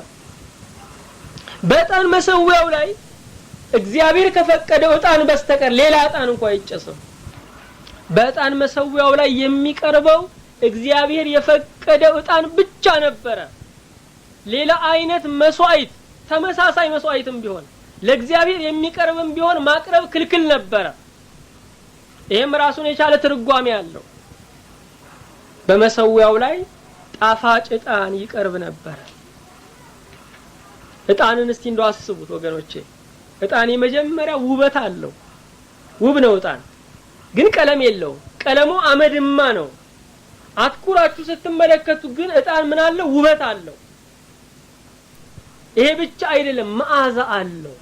በዕጣን መሰዊያው ላይ እግዚአብሔር ከፈቀደው ዕጣን በስተቀር ሌላ ዕጣን እንኳን አይጨስም። በዕጣን መሰዊያው ላይ የሚቀርበው እግዚአብሔር የፈቀደው ዕጣን ብቻ ነበር። ሌላ አይነት መስዋዕት ተመሳሳይ መስዋዕትም ቢሆን ለእግዚአብሔር የሚቀርብም ቢሆን ማቅረብ ክልክል ነበር። ይሄም ራሱን የቻለ ትርጓሜ አለው። በመሰዊያው ላይ ጣፋጭ ዕጣን ይቀርብ ነበር። ዕጣንን እስቲ እንደው አስቡት ወገኖቼ። ዕጣን የመጀመሪያ ውበት አለው። ውብ ነው ዕጣን፣ ግን ቀለም የለውም። ቀለሙ አመድማ ነው። አትኩራችሁ ስትመለከቱ ግን ዕጣን ምን አለው? ውበት አለው። ይሄ ብቻ አይደለም፣ መዓዛ አለው፣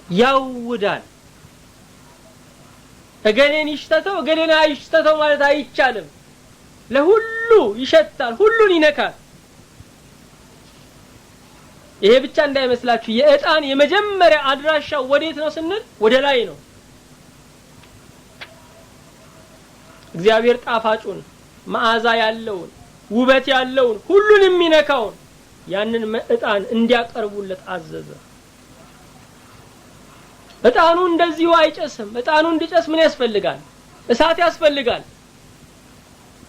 ያውዳል። እገሌን ይሽተተው እገሌን አይሽተተው ማለት አይቻልም። ለሁሉ ይሸታል፣ ሁሉን ይነካል። ይሄ ብቻ እንዳይመስላችሁ፣ የዕጣን የመጀመሪያ አድራሻው ወዴት ነው ስንል ወደ ላይ ነው። እግዚአብሔር ጣፋጩን መዓዛ ያለውን ውበት ያለውን ሁሉን የሚነካውን ያንን ዕጣን እንዲያቀርቡለት አዘዘ። ዕጣኑ እንደዚሁ አይጨስም። ዕጣኑ እንዲጨስ ምን ያስፈልጋል? እሳት ያስፈልጋል።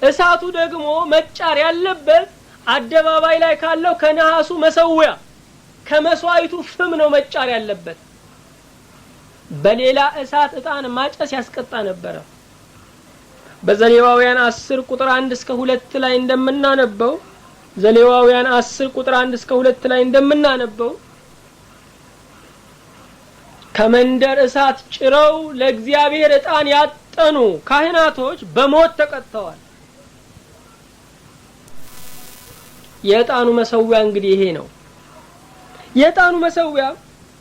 እሳቱ ደግሞ መጫር ያለበት አደባባይ ላይ ካለው ከነሐሱ መሰዊያ ከመስዋዕቱ ፍም ነው መጫር ያለበት። በሌላ እሳት ዕጣን ማጨስ ያስቀጣ ነበር። በዘሌዋውያን 10 ቁጥር 1 እስከ 2 ላይ እንደምናነበው ዘሌዋውያን 10 ቁጥር 1 እስከ 2 ላይ እንደምናነበው ከመንደር እሳት ጭረው ለእግዚአብሔር ዕጣን ያጠኑ ካህናቶች በሞት ተቀጥተዋል። የዕጣኑ መሰዊያ እንግዲህ ይሄ ነው። የዕጣኑ መሰዊያ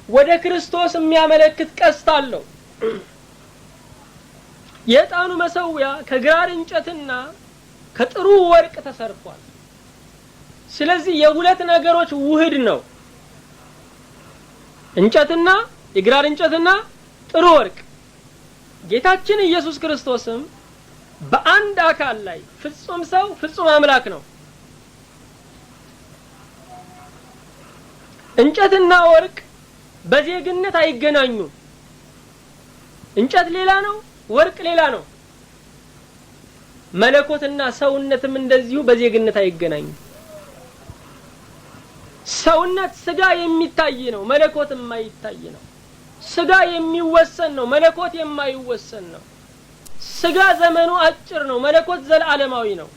ወደ ክርስቶስ የሚያመለክት ቀስት አለው። የዕጣኑ መሰዊያ ከግራር እንጨትና ከጥሩ ወርቅ ተሰርቷል። ስለዚህ የሁለት ነገሮች ውህድ ነው። እንጨትና የግራር እንጨትና ጥሩ ወርቅ። ጌታችን ኢየሱስ ክርስቶስም በአንድ አካል ላይ ፍጹም ሰው ፍጹም አምላክ ነው። እንጨትና ወርቅ በዜግነት አይገናኙም። እንጨት ሌላ ነው፣ ወርቅ ሌላ ነው። መለኮትና ሰውነትም እንደዚሁ በዜግነት አይገናኙም። ሰውነት ስጋ የሚታይ ነው፣ መለኮት የማይታይ ነው። ስጋ የሚወሰን ነው፣ መለኮት የማይወሰን ነው። ስጋ ዘመኑ አጭር ነው፣ መለኮት ዘላለማዊ ነው።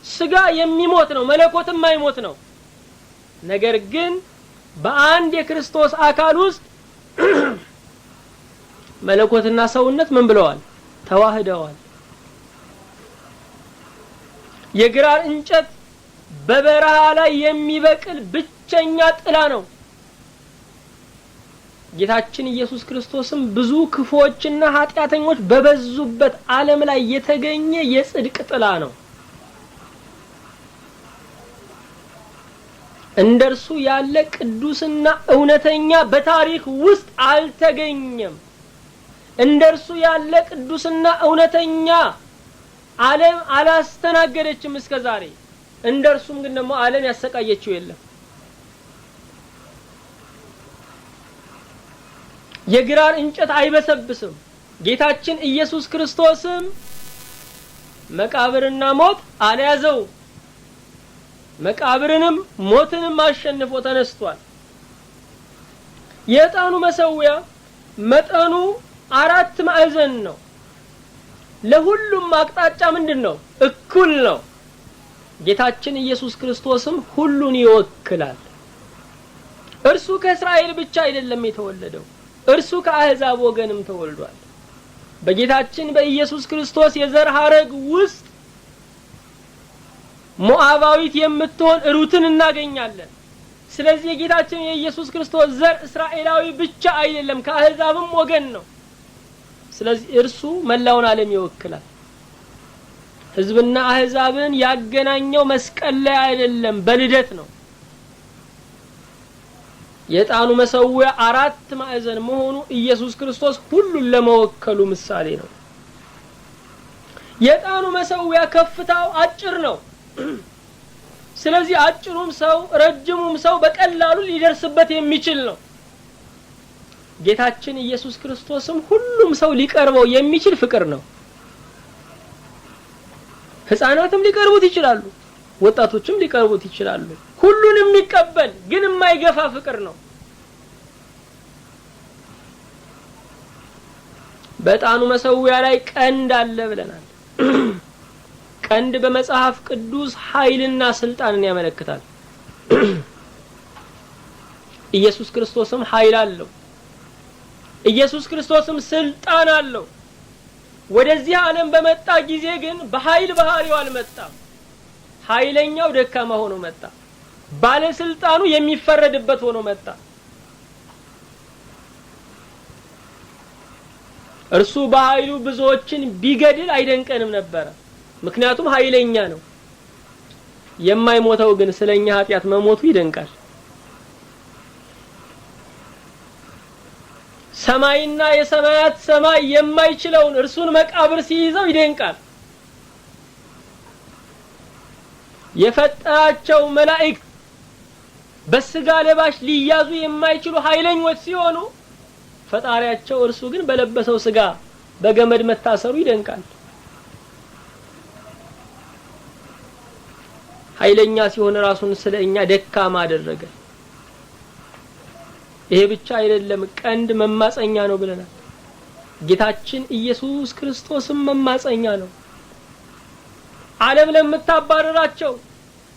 ስጋ የሚሞት ነው፣ መለኮት የማይሞት ነው። ነገር ግን በአንድ የክርስቶስ አካል ውስጥ መለኮትና ሰውነት ምን ብለዋል? ተዋህደዋል። የግራር እንጨት በበረሃ ላይ የሚበቅል ብቸኛ ጥላ ነው። ጌታችን ኢየሱስ ክርስቶስም ብዙ ክፉዎችና ኃጢአተኞች በበዙበት ዓለም ላይ የተገኘ የጽድቅ ጥላ ነው። እንደርሱ ያለ ቅዱስና እውነተኛ በታሪክ ውስጥ አልተገኘም። እንደርሱ ያለ ቅዱስና እውነተኛ ዓለም አላስተናገደችም እስከዛሬ። እንደርሱም ግን ደግሞ ዓለም ያሰቃየችው የለም። የግራር እንጨት አይበሰብስም። ጌታችን ኢየሱስ ክርስቶስም መቃብርና ሞት አልያዘው። መቃብርንም ሞትንም አሸንፎ ተነስቷል። የዕጣኑ መሰዊያ መጠኑ 4 ማዕዘን ነው። ለሁሉም አቅጣጫ ምንድነው? እኩል ነው። ጌታችን ኢየሱስ ክርስቶስም ሁሉን ይወክላል። እርሱ ከእስራኤል ብቻ አይደለም የተወለደው፣ እርሱ ከአሕዛብ ወገንም ተወልዷል። በጌታችን በኢየሱስ ክርስቶስ የዘር ሐረግ ውስጥ ሞዓባዊት የምትሆን ሩትን እናገኛለን። ስለዚህ የጌታችን የኢየሱስ ክርስቶስ ዘር እስራኤላዊ ብቻ አይደለም፣ ከአሕዛብም ወገን ነው። ስለዚህ እርሱ መላውን ዓለም ይወክላል። ሕዝብና አሕዛብን ያገናኘው መስቀል ላይ አይደለም፣ በልደት ነው። የዕጣኑ መሰዊያ 4 ማዕዘን መሆኑ ኢየሱስ ክርስቶስ ሁሉን ለመወከሉ ምሳሌ ነው። የዕጣኑ መሰዊያ ከፍታው አጭር ነው። ስለዚህ አጭሩም ሰው ረጅሙም ሰው በቀላሉ ሊደርስበት የሚችል ነው። ጌታችን ኢየሱስ ክርስቶስም ሁሉም ሰው ሊቀርበው የሚችል ፍቅር ነው። ሕፃናትም ሊቀርቡት ይችላሉ፣ ወጣቶችም ሊቀርቡት ይችላሉ። ሁሉን የሚቀበል ግን የማይገፋ ፍቅር ነው። በዕጣኑ መሰዊያ ላይ ቀንድ አለ ብለናል። ቀንድ በመጽሐፍ ቅዱስ ኃይልና ስልጣንን ያመለክታል። ኢየሱስ ክርስቶስም ኃይል አለው። ኢየሱስ ክርስቶስም ስልጣን አለው። ወደዚህ ዓለም በመጣ ጊዜ ግን በኃይል ባህሪው አልመጣም። ኃይለኛው ደካማ ሆኖ መጣ። ባለስልጣኑ የሚፈረድበት ሆኖ መጣ። እርሱ በኃይሉ ብዙዎችን ቢገድል አይደንቀንም ነበር፣ ምክንያቱም ኃይለኛ ነው። የማይሞተው ግን ስለኛ ኃጢያት መሞቱ ይደንቃል። ሰማይና የሰማያት ሰማይ የማይችለውን እርሱን መቃብር ሲይዘው ይደንቃል። የፈጠራቸው መላእክት በስጋ ለባሽ ሊያዙ የማይችሉ ኃይለኞች ሲሆኑ ፈጣሪያቸው እርሱ ግን በለበሰው ስጋ በገመድ መታሰሩ ይደንቃል። ኃይለኛ ሲሆን ራሱን ስለኛ ደካማ አደረገ። ይሄ ብቻ አይደለም፣ ቀንድ መማፀኛ ነው ብለናል። ጌታችን ኢየሱስ ክርስቶስም መማፀኛ ነው። ዓለም ለምታባረራቸው፣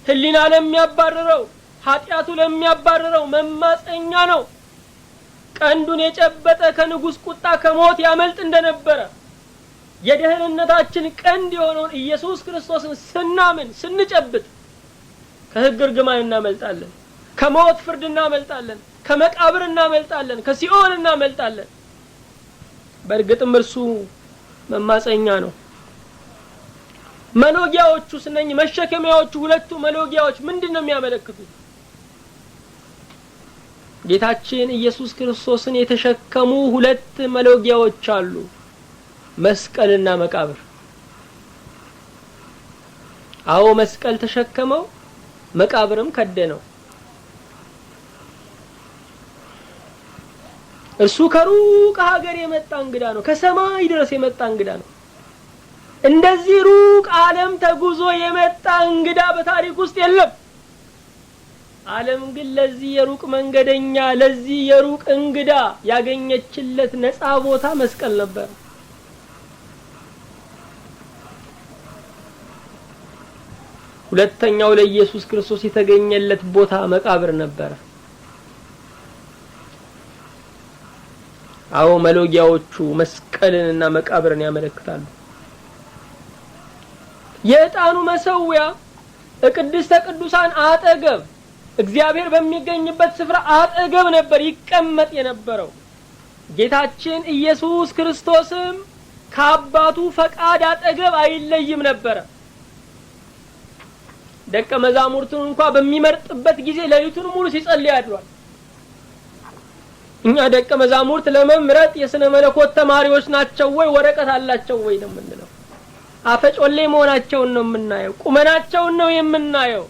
ህሊና ለሚያባረረው፣ ኃጢያቱ ለሚያባረረው መማፀኛ ነው። ቀንዱን የጨበጠ ከንጉስ ቁጣ ከሞት ያመልጥ እንደነበረ የደህንነታችን ቀንድ የሆነውን ኢየሱስ ክርስቶስን ስናምን ስንጨብጥ ከሕግ እርግማን እናመልጣለን፣ ከሞት ፍርድ እናመልጣለን፣ ከመቃብር እናመልጣለን፣ ከሲኦል እናመልጣለን። በእርግጥም እርሱ መማፀኛ ነው። መሎጊያዎቹ ስነኝ መሸከሚያዎቹ ሁለቱ መሎጊያዎች ምንድነው የሚያመለክቱት? ጌታችን ኢየሱስ ክርስቶስን የተሸከሙ ሁለት መሎጊያዎች አሉ፣ መስቀልና መቃብር። አዎ መስቀል ተሸከመው፣ መቃብርም ከደነው። እርሱ ከሩቅ ሀገር የመጣ እንግዳ ነው፣ ከሰማይ ድረስ የመጣ እንግዳ ነው። እንደዚህ ሩቅ ዓለም ተጉዞ የመጣ እንግዳ በታሪክ ውስጥ የለም። ዓለም ግን ለዚህ የሩቅ መንገደኛ ለዚህ የሩቅ እንግዳ ያገኘችለት ነፃ ቦታ መስቀል ነበር። ሁለተኛው ለኢየሱስ ክርስቶስ የተገኘለት ቦታ መቃብር ነበር። አዎ መሎጊያዎቹ መስቀልንና መቃብርን ያመለክታሉ። የዕጣኑ መሰዊያ በቅድስተ ቅዱሳን አጠገብ እግዚአብሔር በሚገኝበት ስፍራ አጠገብ ነበር ይቀመጥ የነበረው። ጌታችን ኢየሱስ ክርስቶስም ከአባቱ ፈቃድ አጠገብ አይለይም ነበር። ደቀ መዛሙርቱን እንኳን በሚመርጥበት ጊዜ ሌሊቱን ሙሉ ሲጸልይ አድሯል። እኛ ደቀ መዛሙርት ለመምረጥ የሥነ መለኮት ተማሪዎች ናቸው ወይ ወረቀት አላቸው ወይ ነው የምንለው? አፈጮሌ መሆናቸውን ነው የምናየው፣ ቁመናቸውን ነው የምናየው።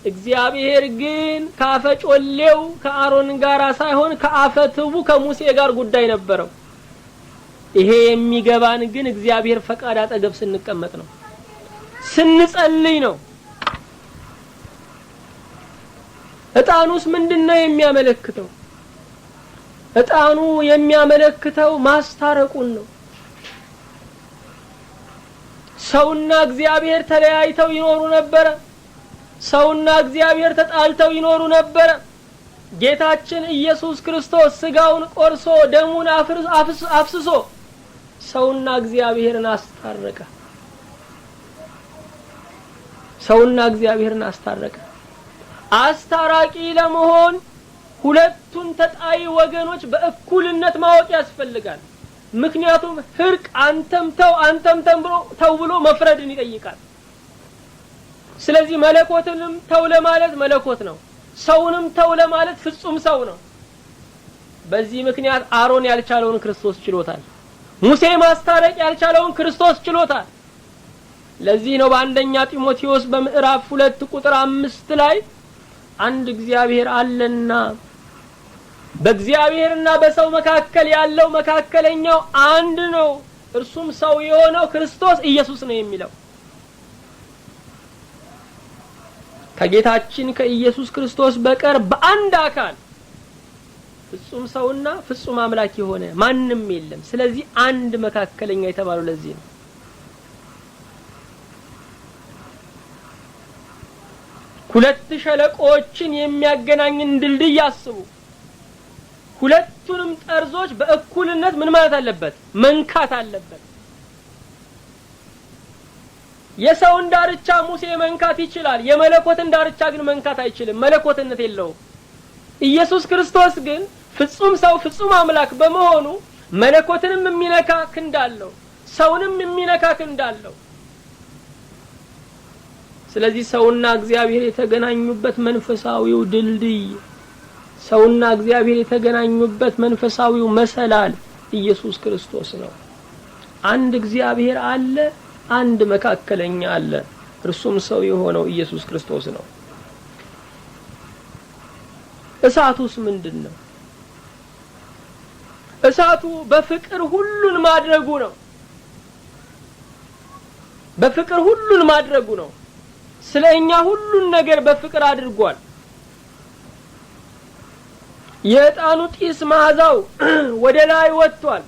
እግዚአብሔር ግን ከአፈጮሌው ከአሮን ጋር ሳይሆን ከአፈትቡ ከሙሴ ጋር ጉዳይ ነበረው። ይሄ የሚገባን ግን እግዚአብሔር ፈቃድ አጠገብ ስንቀመጥ ነው፣ ስንጸልይ ነው። ዕጣኑስ ምንድነው የሚያመለክተው? ዕጣኑ የሚያመለክተው ማስታረቁን ነው። ሰውና እግዚአብሔር ተለያይተው ይኖሩ ነበር። ሰውና እግዚአብሔር ተጣልተው ይኖሩ ነበር። ጌታችን ኢየሱስ ክርስቶስ ስጋውን ቆርሶ ደሙን አፍስሶ ሰውና እግዚአብሔርን አስታረቀ። ሰውና እግዚአብሔርን አስታረቀ። አስታራቂ ለመሆን ሁለቱን ተጣይ ወገኖች በእኩልነት ማወቅ ያስፈልጋል። ምክንያቱም ህርቅ አንተም ተው ብሎ መፍረድን ይጠይቃል። ስለዚህ መለኮትንም ተው ለማለት መለኮት ነው፣ ሰውንም ተው ለማለት ፍጹም ሰው ነው። በዚህ ምክንያት አሮን ያልቻለውን ክርስቶስ ችሎታል። ሙሴ ማስታረቅ ያልቻለውን ክርስቶስ ችሎታል። ለዚህ ነው በአንደኛ ጢሞቴዎስ በምዕራፍ 2 ቁጥር 5 ላይ አንድ እግዚአብሔር አለና በእግዚአብሔርና በሰው መካከል ያለው መካከለኛው አንድ ነው፣ እርሱም ሰው የሆነው ክርስቶስ ኢየሱስ ነው የሚለው። ከጌታችን ከኢየሱስ ክርስቶስ በቀር በአንድ አካል ፍጹም ሰውና ፍጹም አምላክ የሆነ ማንም የለም። ስለዚህ አንድ መካከለኛ የተባለው ለዚህ ነው። ሁለት ሸለቆዎችን የሚያገናኝን ድልድይ አስቡ። ሁለቱንም ጠርዞች በእኩልነት ምን ማለት አለበት? መንካት አለበት። የሰውን ዳርቻ ሙሴ መንካት ይችላል፣ የመለኮትን ዳርቻ ግን መንካት አይችልም። መለኮትነት የለውም። ኢየሱስ ክርስቶስ ግን ፍጹም ሰው ፍጹም አምላክ በመሆኑ መለኮትንም የሚነካ ክንድ አለው፣ ሰውንም የሚነካ ክንድ አለው። ስለዚህ ሰውና እግዚአብሔር የተገናኙበት መንፈሳዊው ድልድይ፣ ሰውና እግዚአብሔር የተገናኙበት መንፈሳዊው መሰላል ኢየሱስ ክርስቶስ ነው። አንድ እግዚአብሔር አለ፣ አንድ መካከለኛ አለ፣ እርሱም ሰው የሆነው ኢየሱስ ክርስቶስ ነው። እሳቱስ ምንድነው? እሳቱ በፍቅር ሁሉን ማድረጉ ነው። በፍቅር ሁሉን ማድረጉ ነው። ስለኛ ሁሉን ነገር በፍቅር አድርጓል። የዕጣኑ ጢስ መዓዛው ወደ ላይ ወጥቷል።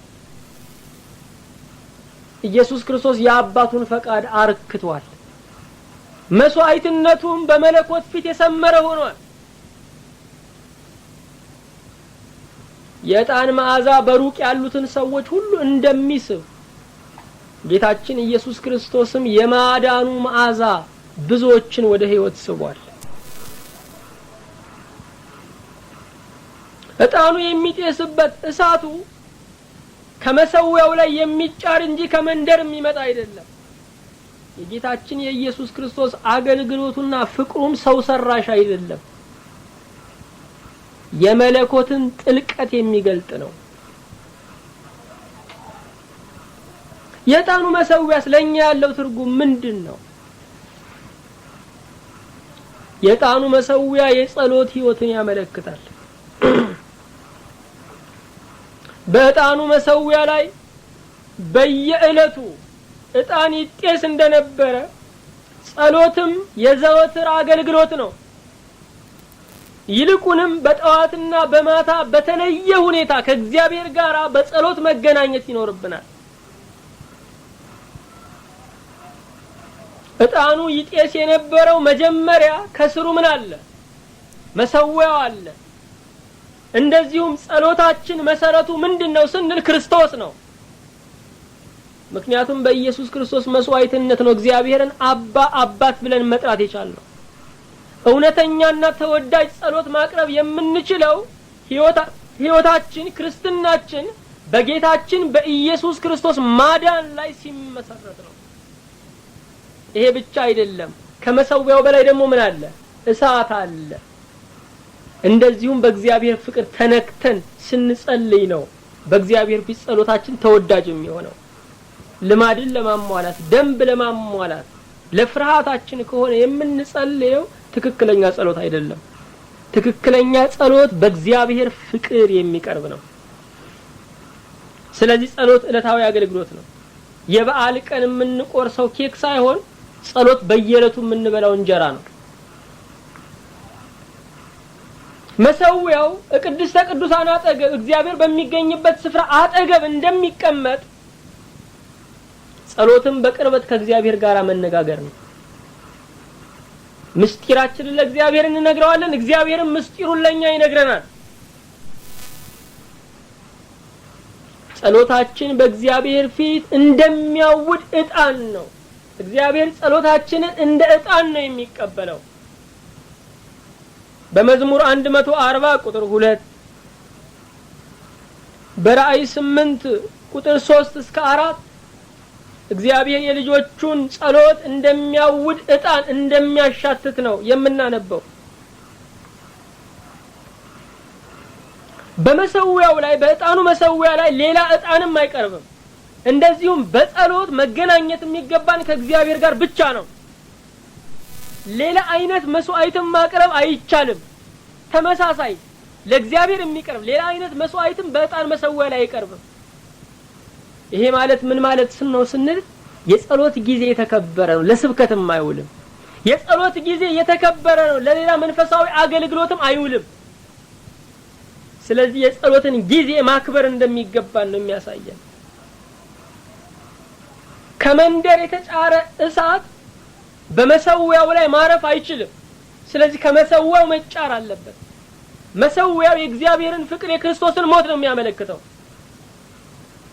ኢየሱስ ክርስቶስ የአባቱን ፈቃድ አርክቷል። መስዋዕትነቱም በመለኮት ፊት የሰመረ ሆኗል። የዕጣን መዓዛ በሩቅ ያሉትን ሰዎች ሁሉ እንደሚስብ ጌታችን ኢየሱስ ክርስቶስም የማዳኑ መዓዛ ብዙዎችን ወደ ሕይወት ስቧል። ዕጣኑ የሚጤስበት እሳቱ ከመሰዊያው ላይ የሚጫር እንጂ ከመንደር የሚመጣ አይደለም። የጌታችን የኢየሱስ ክርስቶስ አገልግሎቱና ፍቅሩም ሰው ሰራሽ አይደለም፣ የመለኮትን ጥልቀት የሚገልጥ ነው። የዕጣኑ መሰዊያስ ለኛ ያለው ትርጉም ምንድነው? የዕጣኑ መሰዊያ የጸሎት ሕይወትን ያመለክታል። በዕጣኑ መሰዊያ ላይ በየዕለቱ ዕጣን ይጤስ እንደነበረ ጸሎትም የዘወትር አገልግሎት ነው። ይልቁንም በጠዋትና በማታ በተለየ ሁኔታ ከእግዚአብሔር ጋር በጸሎት መገናኘት ይኖርብናል። ዕጣኑ ይጤስ የነበረው መጀመሪያ ከስሩ ምን አለ? መሰዊያው አለ። እንደዚሁም ጸሎታችን መሰረቱ ምንድነው ስንል ክርስቶስ ነው። ምክንያቱም በኢየሱስ ክርስቶስ መስዋዕትነት ነው እግዚአብሔርን አባት ብለን መጥራት የቻልነው። እውነተኛና ተወዳጅ ጸሎት ማቅረብ የምንችለው ሕይወታችን ክርስትናችን በጌታችን በኢየሱስ ክርስቶስ ማዳን ላይ ሲመሰረት ነው። ይሄ ብቻ አይደለም። ከመሰዊያው በላይ ደግሞ ምን አለ? እሳት አለ። እንደዚሁም በእግዚአብሔር ፍቅር ተነክተን ስንጸልይ ነው በእግዚአብሔር ፊት ጸሎታችን ተወዳጅ የሚሆነው። ልማድን ለማሟላት፣ ደንብ ለማሟላት፣ ለፍርሃታችን ከሆነ የምንጸልየው ትክክለኛ ጸሎት አይደለም። ትክክለኛ ጸሎት በእግዚአብሔር ፍቅር የሚቀርብ ነው። ስለዚህ ጸሎት ዕለታዊ አገልግሎት ነው። የበዓል ቀን የምንቆርሰው ኬክ ሳይሆን ጸሎት በየዕለቱ የምንበላው እንጀራ ነው። መሰዊያው ቅድስተ ቅዱሳን አጠገብ እግዚአብሔር በሚገኝበት ስፍራ አጠገብ እንደሚቀመጥ ጸሎትም በቅርበት ከእግዚአብሔር ጋር መነጋገር ነው። ምስጢራችንን ለእግዚአብሔር እንነግረዋለን፣ እግዚአብሔርም ምስጢሩን ለኛ ይነግረናል። ጸሎታችን በእግዚአብሔር ፊት እንደሚያውድ ዕጣን ነው። እግዚአብሔር ጸሎታችንን እንደ ዕጣን ነው የሚቀበለው። በመዝሙር 140 ቁጥር 2 በራእይ 8 ቁጥር 3 እስከ 4 እግዚአብሔር የልጆቹን ጸሎት እንደሚያውድ ዕጣን እንደሚያሻትት ነው የምናነበው። በመሰዊያው ላይ በዕጣኑ መሰዊያ ላይ ሌላ ዕጣንም አይቀርብም። እንደዚሁም በጸሎት መገናኘት የሚገባን ከእግዚአብሔር ጋር ብቻ ነው። ሌላ አይነት መስዋዕትም ማቅረብ አይቻልም። ተመሳሳይ ለእግዚአብሔር የሚቀርብ ሌላ አይነት መስዋዕትም በዕጣን መሰዊያ ላይ አይቀርብም። ይሄ ማለት ምን ማለት ነው ስንል የጸሎት ጊዜ የተከበረ ነው፣ ለስብከትም አይውልም። የጸሎት ጊዜ የተከበረ ነው፣ ለሌላ መንፈሳዊ አገልግሎትም አይውልም። ስለዚህ የጸሎትን ጊዜ ማክበር እንደሚገባን ነው የሚያሳየን። ከመንደር የተጫረ እሳት በመሰዊያው ላይ ማረፍ አይችልም። ስለዚህ ከመሰዊያው መጫር አለበት። መሰዊያው የእግዚአብሔርን ፍቅር የክርስቶስን ሞት ነው የሚያመለክተው።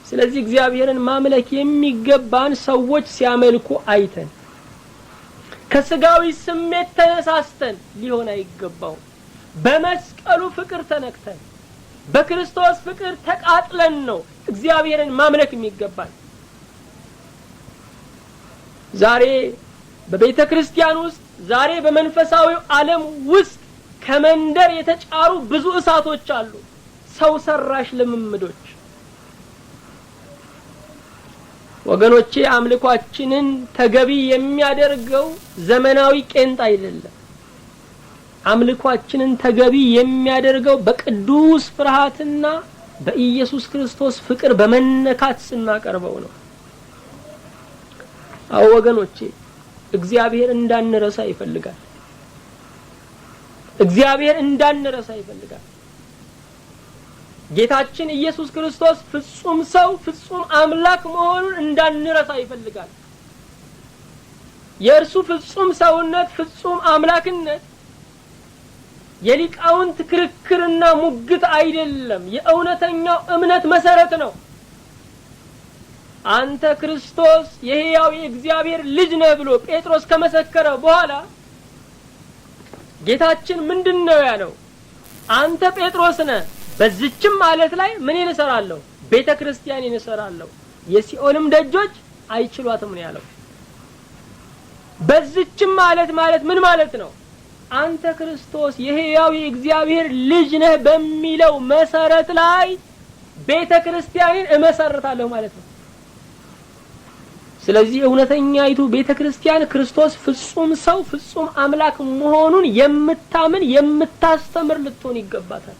ስለዚህ እግዚአብሔርን ማምለክ የሚገባን ሰዎች ሲያመልኩ አይተን ከስጋዊ ስሜት ተነሳስተን ሊሆን አይገባው። በመስቀሉ ፍቅር ተነክተን በክርስቶስ ፍቅር ተቃጥለን ነው እግዚአብሔርን ማምለክ የሚገባን። ዛሬ በቤተ ክርስቲያን ውስጥ ዛሬ በመንፈሳዊው ዓለም ውስጥ ከመንደር የተጫሩ ብዙ እሳቶች አሉ። ሰው ሰራሽ ልምምዶች። ወገኖቼ አምልኳችንን ተገቢ የሚያደርገው ዘመናዊ ቄንጥ አይደለም። አምልኳችንን ተገቢ የሚያደርገው በቅዱስ ፍርሃትና በኢየሱስ ክርስቶስ ፍቅር በመነካት ስናቀርበው ነው። አዎ ወገኖቼ እግዚአብሔር እንዳንረሳ ይፈልጋል። እግዚአብሔር እንዳንረሳ ይፈልጋል። ጌታችን ኢየሱስ ክርስቶስ ፍጹም ሰው ፍጹም አምላክ መሆኑን እንዳንረሳ ይፈልጋል። የእርሱ ፍጹም ሰውነት ፍጹም አምላክነት የሊቃውንት ክርክርና ሙግት አይደለም፣ የእውነተኛው እምነት መሰረት ነው። አንተ ክርስቶስ የሕያው የእግዚአብሔር ልጅ ነህ ብሎ ጴጥሮስ ከመሰከረ በኋላ ጌታችን ምንድነው ያለው? አንተ ጴጥሮስ ነህ፣ በዚህችም ማለት ላይ ምን እሰራለሁ? ቤተክርስቲያን እሰራለሁ፣ የሲኦልም ደጆች አይችሏትም ነው ያለው። በዚህችም ማለት ምን ማለት ነው? አንተ ክርስቶስ የሕያው የእግዚአብሔር ልጅ ነህ በሚለው መሰረት ላይ ቤተክርስቲያንን እመሰርታለሁ ማለት ነው። ስለዚህ እውነተኛይቱ ቤተክርስቲያን ክርስቶስ ፍጹም ሰው ፍጹም አምላክ መሆኑን የምታምን የምታስተምር ልትሆን ይገባታል።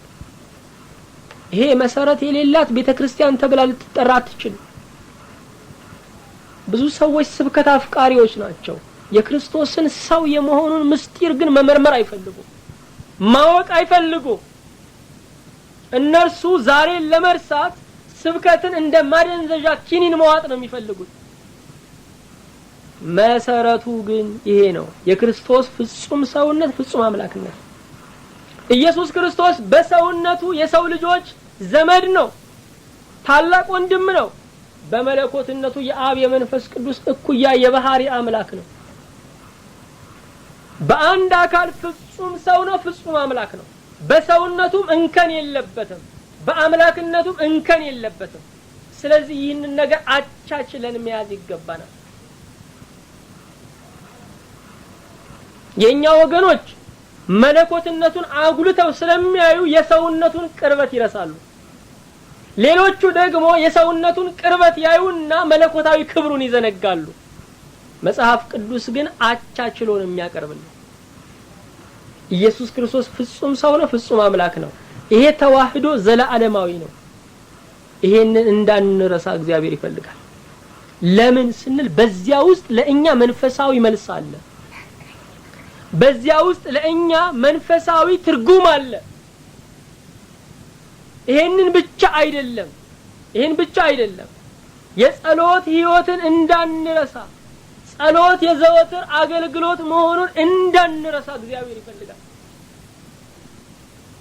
ይሄ መሰረት የሌላት ቤተክርስቲያን ተብላ ልትጠራ አትችልም። ብዙ ሰዎች ስብከት አፍቃሪዎች ናቸው። የክርስቶስን ሰው የመሆኑን ምስጢር ግን መመርመር አይፈልጉም፣ ማወቅ አይፈልጉም። እነርሱ ዛሬን ለመርሳት ስብከትን እንደ ማደንዘዣ ኪኒን መዋጥ ነው የሚፈልጉት። መሰረቱ ግን ይሄ ነው፣ የክርስቶስ ፍጹም ሰውነት ፍጹም አምላክነት። ኢየሱስ ክርስቶስ በሰውነቱ የሰው ልጆች ዘመድ ነው፣ ታላቅ ወንድም ነው። በመለኮትነቱ የአብ የመንፈስ ቅዱስ እኩያ የባህሪ አምላክ ነው። በአንድ አካል ፍጹም ሰው ነው፣ ፍጹም አምላክ ነው። በሰውነቱም እንከን የለበትም፣ በአምላክነቱም እንከን የለበትም። ስለዚህ ይህንን ነገር አቻችለን መያዝ ይገባናል። የኛ ወገኖች መለኮትነቱን አጉልተው ስለሚያዩ የሰውነቱን ቅርበት ይረሳሉ። ሌሎቹ ደግሞ የሰውነቱን ቅርበት ያዩና መለኮታዊ ክብሩን ይዘነጋሉ። መጽሐፍ ቅዱስ ግን አቻችሎ ነው የሚያቀርብልን። ኢየሱስ ክርስቶስ ፍጹም ሰው ነው፣ ፍጹም አምላክ ነው። ይሄ ተዋህዶ ዘላለማዊ ነው። ይሄንን እንዳንረሳ እግዚአብሔር ይፈልጋል። ለምን ስንል በዚያ ውስጥ ለእኛ መንፈሳዊ መልስ አለ። በዚያ ውስጥ ለእኛ መንፈሳዊ ትርጉም አለ። ይሄን ብቻ አይደለም የጸሎት ህይወትን እንዳንረሳ፣ ጸሎት የዘወትር አገልግሎት መሆኑን እንዳንረሳ እግዚአብሔር ይፈልጋል።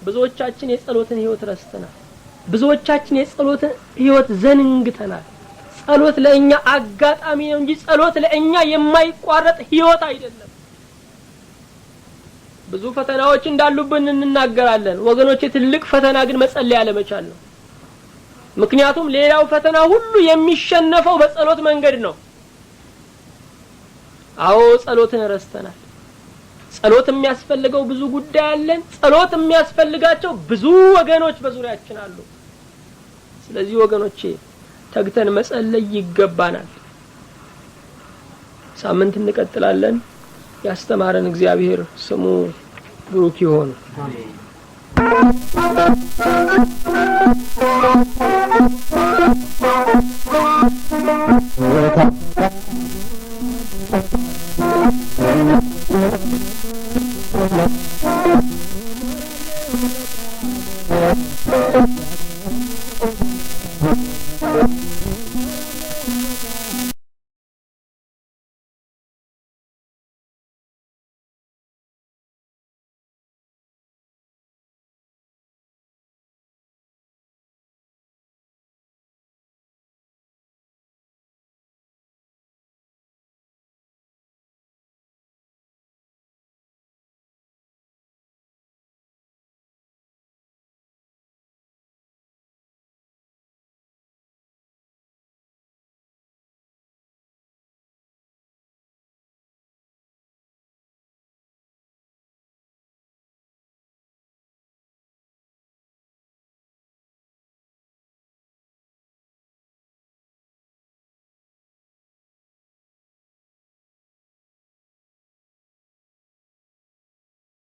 ብዙዎቻችን የጸሎትን ህይወት ረስተናል። ብዙዎቻችን የጸሎትን ህይወት ዘንግተናል። ጸሎት ለእኛ አጋጣሚ ነው እንጂ ጸሎት ለእኛ የማይቋረጥ ህይወት አይደለም። ብዙ ፈተናዎች እንዳሉብን እንናገራለን ወገኖቼ። ትልቅ ፈተና ግን መጸለይ ያለመቻል ነው። ምክንያቱም ሌላው ፈተና ሁሉ የሚሸነፈው በጸሎት መንገድ ነው። አዎ ጸሎትን ረስተናል። ጸሎት የሚያስፈልገው ብዙ ጉዳይ አለን። ጸሎት የሚያስፈልጋቸው ብዙ ወገኖች በዙሪያችን አሉ። ስለዚህ ወገኖቼ ተግተን መጸለይ ይገባናል። ሳምንት እንቀጥላለን። ያስተማረን እግዚአብሔር ስሙ ብሩክ ይሁን። አሜን።